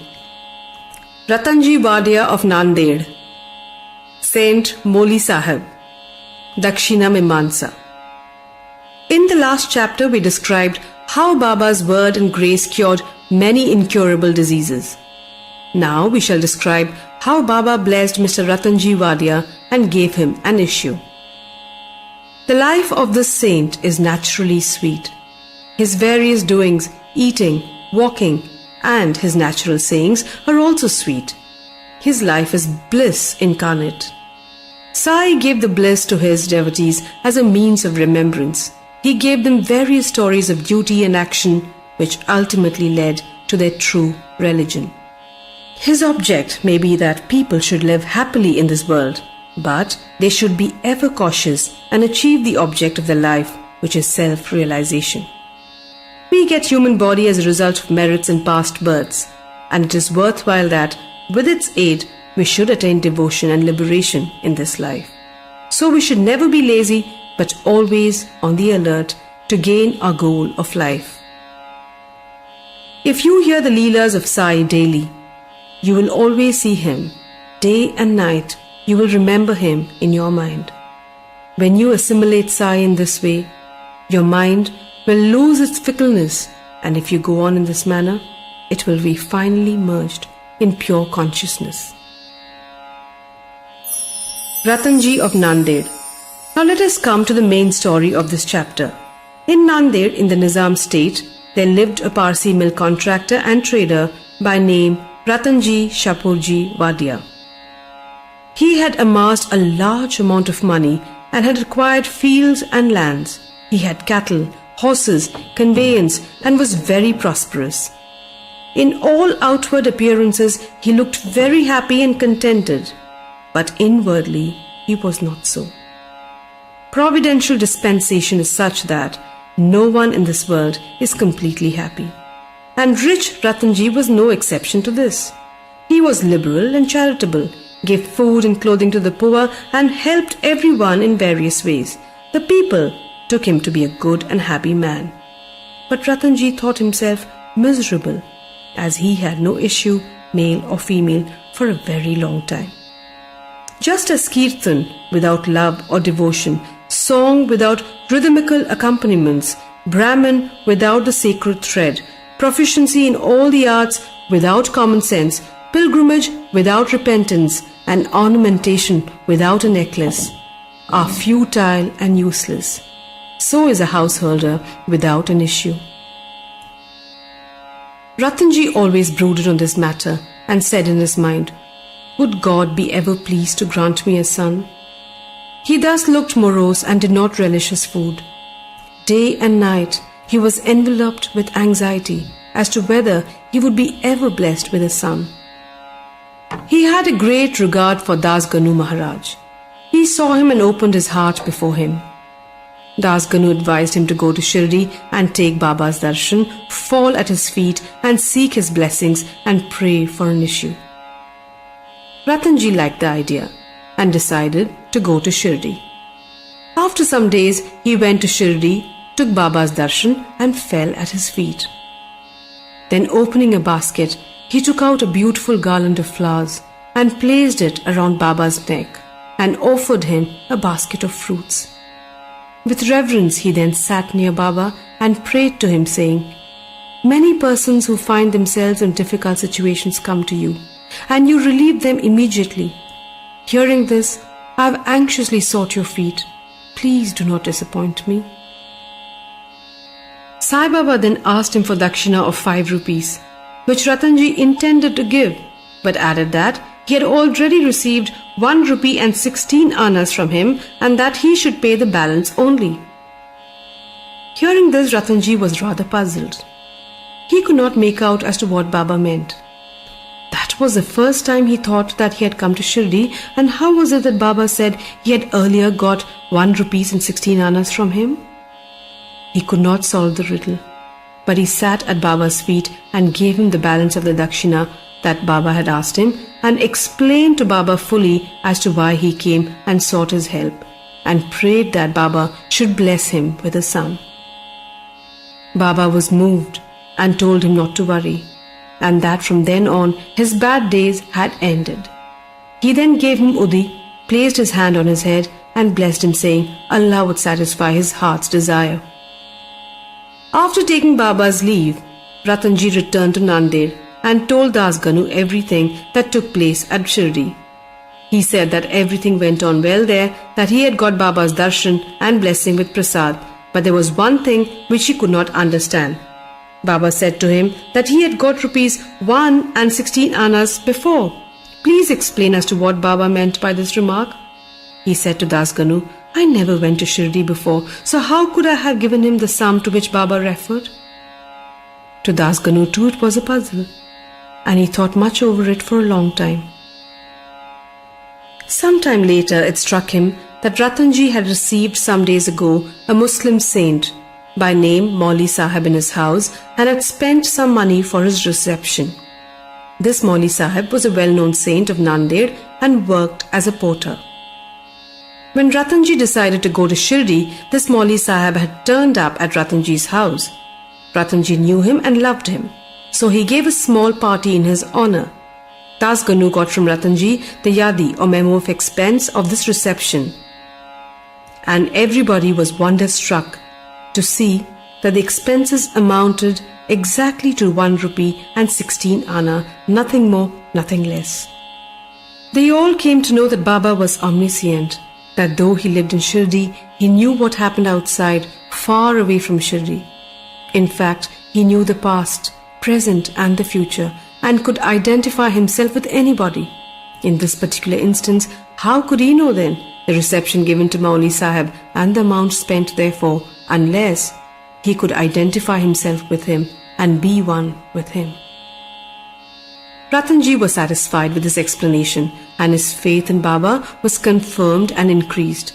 Ratanji Wadia of Nanded, Saint Moli Sahib, Dakshina Mimamsa. In the last chapter, we described how Baba's word and grace cured many incurable diseases. Now we shall describe how Baba blessed Mr. Ratanji Wadia and gave him an issue. The life of this saint is naturally sweet. His various doings, eating, walking, and his natural sayings are also sweet. His life is bliss incarnate. Sai gave the bliss to his devotees as a means of remembrance. He gave them various stories of duty and action which ultimately led to their true religion. His object may be that people should live happily in this world, but they should be ever cautious and achieve the object of their life, which is self-realization. We get human body as a result of merits in past births, and it is worthwhile that, with its aid, we should attain devotion and liberation in this life. So we should never be lazy, but always on the alert to gain our goal of life. If you hear the Leelas of Sai daily, you will always see him. Day and night, you will remember him in your mind. When you assimilate Sai in this way, your mind will lose its fickleness, and if you go on in this manner, it will be finally merged in pure consciousness. Ratanji of Nanded. Now let us come to the main story of this chapter. In Nanded, in the Nizam state, there lived a Parsi mill contractor and trader by name Ratanji Shapurji Wadia. He had amassed a large amount of money and had acquired fields and lands. He had cattle, horses, conveyance, and was very prosperous. In all outward appearances, he looked very happy and contented, but inwardly he was not so. Providential dispensation is such that no one in this world is completely happy. And rich Ratanji was no exception to this. He was liberal and charitable, gave food and clothing to the poor, and helped everyone in various ways. The people took him to be a good and happy man. But Ratanji thought himself miserable, as he had no issue, male or female, for a very long time. Just as Kirtan without love or devotion, song without rhythmical accompaniments, Brahman without the sacred thread, proficiency in all the arts without common sense, pilgrimage without repentance, and ornamentation without a necklace are futile and useless. So is a householder without an issue. Ratanji always brooded on this matter and said in his mind, "Would God be ever pleased to grant me a son?" He thus looked morose and did not relish his food. Day and night he was enveloped with anxiety as to whether he would be ever blessed with a son. He had a great regard for Das Ganu Maharaj. He saw him and opened his heart before him. Das Ganu advised him to go to Shirdi and take Baba's darshan, fall at his feet and seek his blessings and pray for an issue. Ratanji liked the idea and decided to go to Shirdi. After some days, he went to Shirdi, took Baba's darshan and fell at his feet. Then opening a basket, he took out a beautiful garland of flowers and placed it around Baba's neck and offered him a basket of fruits. With reverence, he then sat near Baba and prayed to him, saying, "Many persons who find themselves in difficult situations come to you, and you relieve them immediately. Hearing this, I have anxiously sought your feet. Please do not disappoint me." Sai Baba then asked him for dakshina of 5 rupees, which Ratanji intended to give, but added that he had already received 1 rupee and 16 annas from him and that he should pay the balance only. Hearing this, Ratanji was rather puzzled. He could not make out as to what Baba meant. That was the first time he thought that he had come to Shirdi, and how was it that Baba said he had earlier got 1 rupees and 16 annas from him? He could not solve the riddle, but he sat at Baba's feet and gave him the balance of the dakshina that Baba had asked him and explained to Baba fully as to why he came and sought his help and prayed that Baba should bless him with a son. Baba was moved and told him not to worry, and that from then on his bad days had ended. He then gave him udi, placed his hand on his head and blessed him, saying Allah would satisfy his heart's desire. After taking Baba's leave, Ratanji returned to Nanded and told Das Ganu everything that took place at Shirdi. He said that everything went on well there, that he had got Baba's darshan and blessing with prasad, but there was one thing which he could not understand. Baba said to him that he had got rupees 1 and 16 annas before. Please explain as to what Baba meant by this remark. He said to Das Ganu, I never went to Shirdi before, so how could I have given him the sum to which Baba referred? To Das Ganu too it was a puzzle, and he thought much over it for a long time. Sometime later it struck him that Ratanji had received some days ago a Muslim saint by name Mauli Sahib in his house and had spent some money for his reception. This Mauli Sahib was a well-known saint of Nanded and worked as a porter. When Ratanji decided to go to Shirdi, this Mauli Sahib had turned up at Ratanji's house. Ratanji knew him and loved him, so he gave a small party in his honor. Das Ganu got from Ratanji the yadi or memo of expense of this reception, and everybody was wonder-struck to see that the expenses amounted exactly to 1 rupee and 16 anna, nothing more, nothing less. They all came to know that Baba was omniscient, that though he lived in Shirdi, he knew what happened outside, far away from Shirdi. In fact, he knew the past, present and the future, and could identify himself with anybody. In this particular instance, how could he know then the reception given to Mauli Sahib and the amount spent therefore, unless he could identify himself with him and be one with him? Ratanji was satisfied with this explanation, and his faith in Baba was confirmed and increased.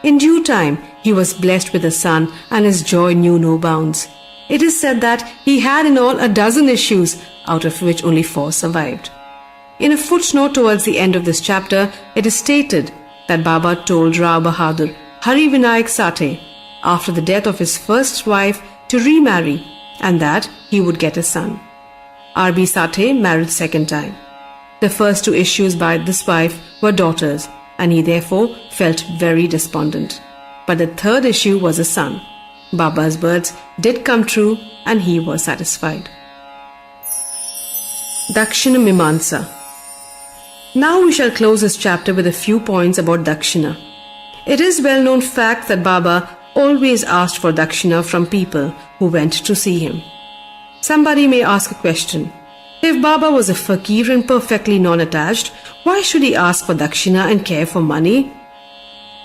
In due time, he was blessed with a son, and his joy knew no bounds. It is said that he had in all 12 issues, out of which only 4 survived. In a footnote towards the end of this chapter, it is stated that Baba told Rao Bahadur Hari Vinayak Sathe, after the death of his first wife, to remarry, and that he would get a son. R.B. Sathe married second time. The first 2 issues by this wife were daughters, and he therefore felt very despondent. But the third issue was a son. Baba's words did come true, and he was satisfied. Dakshina Mimansa. Now we shall close this chapter with a few points about Dakshina. It is well-known fact that Baba always asked for Dakshina from people who went to see him. Somebody may ask a question. If Baba was a fakir and perfectly non-attached, why should he ask for Dakshina and care for money?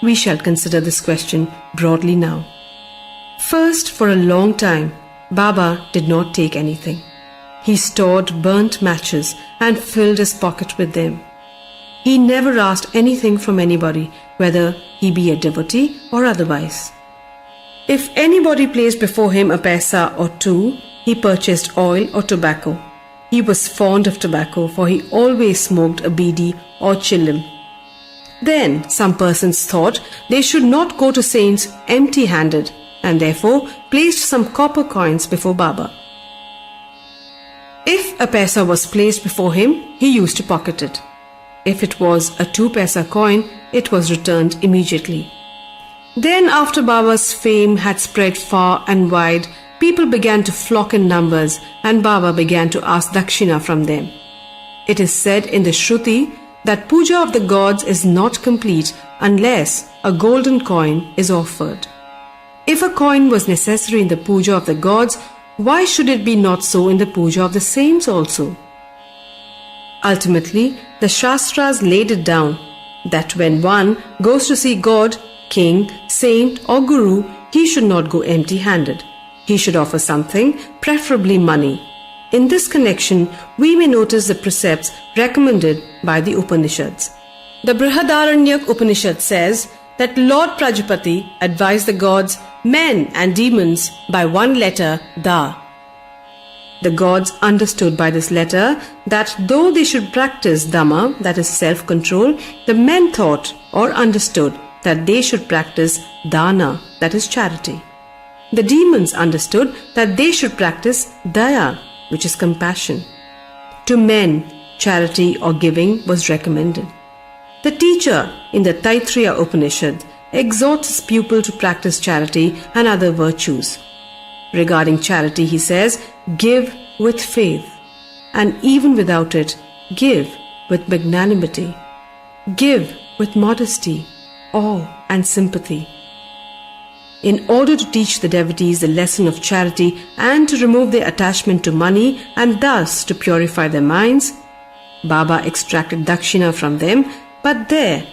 We shall consider this question broadly now. First, for a long time, Baba did not take anything. He stored burnt matches and filled his pocket with them. He never asked anything from anybody, whether he be a devotee or otherwise. If anybody placed before him a paisa or 2, he purchased oil or tobacco. He was fond of tobacco, for he always smoked a bidi or chillim. Then some persons thought they should not go to saints empty-handed, and therefore placed some copper coins before Baba. If a paisa was placed before him, he used to pocket it. If it was a 2 paisa coin, it was returned immediately. Then, after Baba's fame had spread far and wide, people began to flock in numbers, and Baba began to ask Dakshina from them. It is said in the Shruti that puja of the gods is not complete unless a golden coin is offered. If a coin was necessary in the puja of the gods, why should it be not so in the puja of the saints also? Ultimately, the Shastras laid it down that when one goes to see God, king, saint or guru, he should not go empty-handed. He should offer something, preferably money. In this connection, we may notice the precepts recommended by the Upanishads. The Brihadaranyaka Upanishad says that Lord Prajapati advised the gods, men and demons by one letter, Da. The gods understood by this letter that though they should practice Dhamma, that is self-control, the men thought or understood that they should practice Dana, that is charity. The demons understood that they should practice Daya, which is compassion. To men, charity or giving was recommended. The teacher in the Taittiriya Upanishad exhorts his pupil to practice charity and other virtues. Regarding charity, he says, give with faith, and even without it, give with magnanimity. Give with modesty, awe and sympathy. In order to teach the devotees the lesson of charity and to remove their attachment to money and thus to purify their minds, Baba extracted Dakshina from them, but there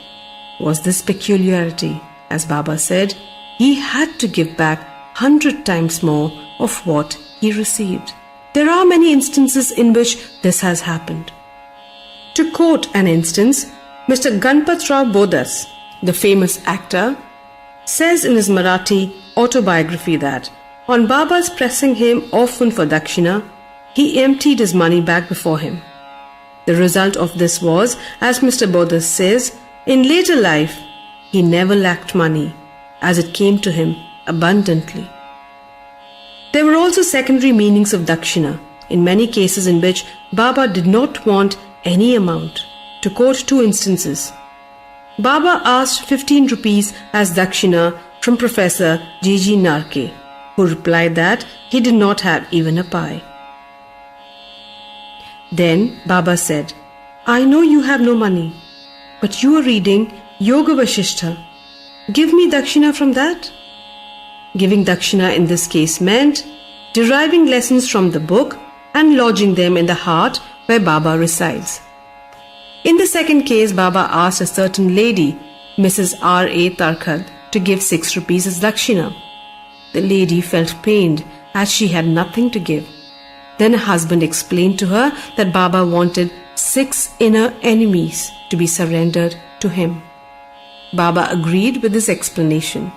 was this peculiarity. As Baba said, he had to give back 100 times more of what he received. There are many instances in which this has happened. To quote an instance, Mr. Ganpatrao Bodas, the famous actor, says in his Marathi autobiography that on Baba's pressing him often for Dakshina, he emptied his money bag before him. The result of this was, as Mr. Bodas says, in later life, he never lacked money, as it came to him abundantly. There were also secondary meanings of Dakshina, in many cases in which Baba did not want any amount. To quote 2 instances, Baba asked 15 rupees as Dakshina from Professor G.G. Narke, who replied that he did not have even a pie. Then Baba said, I know you have no money, but you are reading Yoga Vasishtha. Give me Dakshina from that. Giving Dakshina in this case meant deriving lessons from the book and lodging them in the heart where Baba resides. In the second case, Baba asked a certain lady, Mrs. R.A. Tarkhad, to give 6 rupees as dakshina. The lady felt pained as she had nothing to give. Then her husband explained to her that Baba wanted 6 inner enemies to be surrendered to him. Baba agreed with this explanation.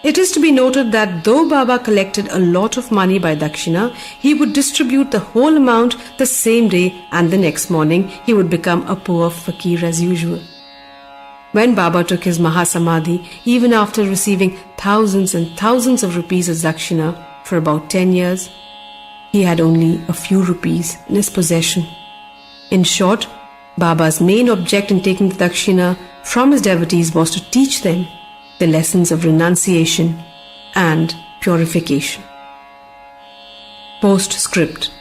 It is to be noted that though Baba collected a lot of money by dakshina, he would distribute the whole amount the same day, and the next morning he would become a poor fakir as usual. When Baba took his Mahasamadhi, even after receiving thousands and thousands of rupees as dakshina for about 10 years, he had only a few rupees in his possession. In short, Baba's main object in taking the dakshina from his devotees was to teach them the lessons of renunciation and purification. Postscript.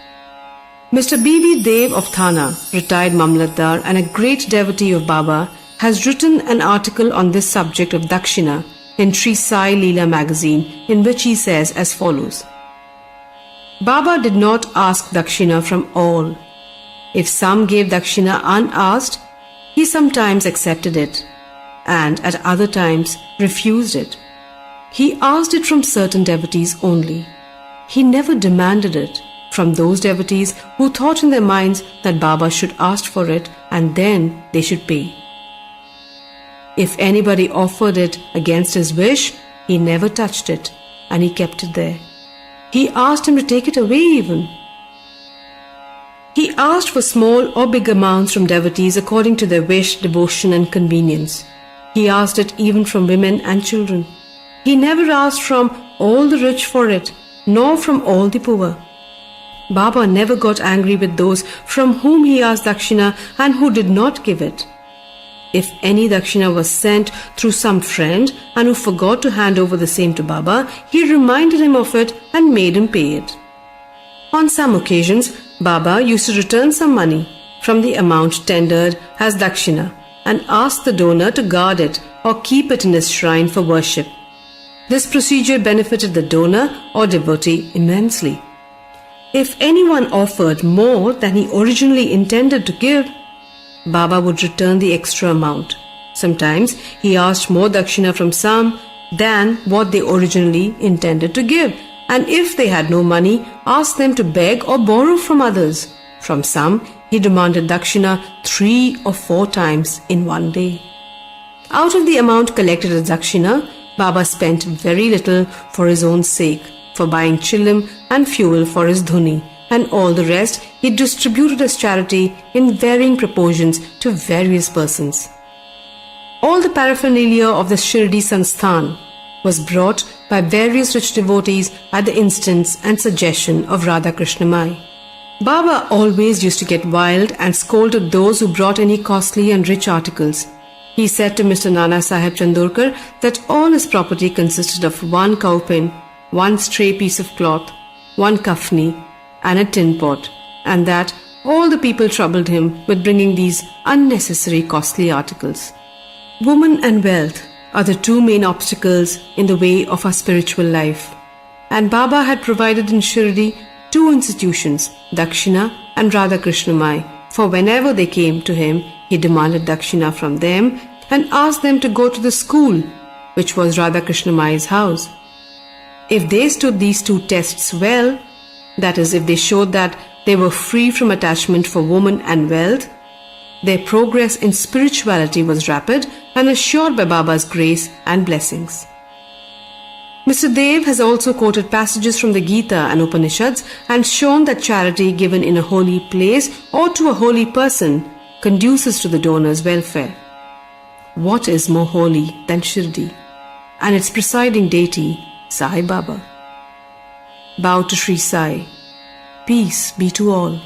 Mr. B.B. Dev of Thana, retired Mamlatdar and a great devotee of Baba, has written an article on this subject of dakshina in Sri Sai Leela magazine, in which he says as follows: Baba did not ask dakshina from all. If some gave dakshina unasked, he sometimes accepted it, and at other times refused it. He asked it from certain devotees only. He never demanded it from those devotees who thought in their minds that Baba should ask for it and then they should pay. If anybody offered it against his wish, he never touched it and he kept it there. He asked him to take it away even. He asked for small or big amounts from devotees according to their wish, devotion and convenience. He asked it even from women and children. He never asked from all the rich for it, nor from all the poor. Baba never got angry with those from whom he asked dakshina and who did not give it. If any dakshina was sent through some friend and who forgot to hand over the same to Baba, he reminded him of it and made him pay it. On some occasions, Baba used to return some money from the amount tendered as dakshina and ask the donor to guard it or keep it in his shrine for worship. This procedure benefited the donor or devotee immensely. If anyone offered more than he originally intended to give, Baba would return the extra amount. Sometimes he asked more dakshina from some than what they originally intended to give, and if they had no money, asked them to beg or borrow from others. From some, he demanded dakshina 3 or 4 times in one day. Out of the amount collected as dakshina, Baba spent very little for his own sake, for buying chilim and fuel for his dhuni, and all the rest he distributed as charity in varying proportions to various persons. All the paraphernalia of the Shirdi Sansthan was brought by various rich devotees at the instance and suggestion of Radha Krishna Mai. Baba always used to get wild and scolded those who brought any costly and rich articles. He said to Mr. Nana Sahib Chandorkar that all his property consisted of 1 cowpin, 1 stray piece of cloth, 1 kafni, and a tin pot, and that all the people troubled him with bringing these unnecessary costly articles. Woman and wealth are the 2 main obstacles in the way of our spiritual life, and Baba had provided in Shirdi 2 institutions, Dakshina and Radha Krishna Mai, for whenever they came to him, he demanded dakshina from them and asked them to go to the school, which was Radha Krishna Mai's house. If they stood these 2 tests well, that is, if they showed that they were free from attachment for woman and wealth, their progress in spirituality was rapid and assured by Baba's grace and blessings. Mr. Dev has also quoted passages from the Gita and Upanishads and shown that charity given in a holy place or to a holy person conduces to the donor's welfare. What is more holy than Shirdi and its presiding deity, Sai Baba? Bow to Sri Sai. Peace be to all.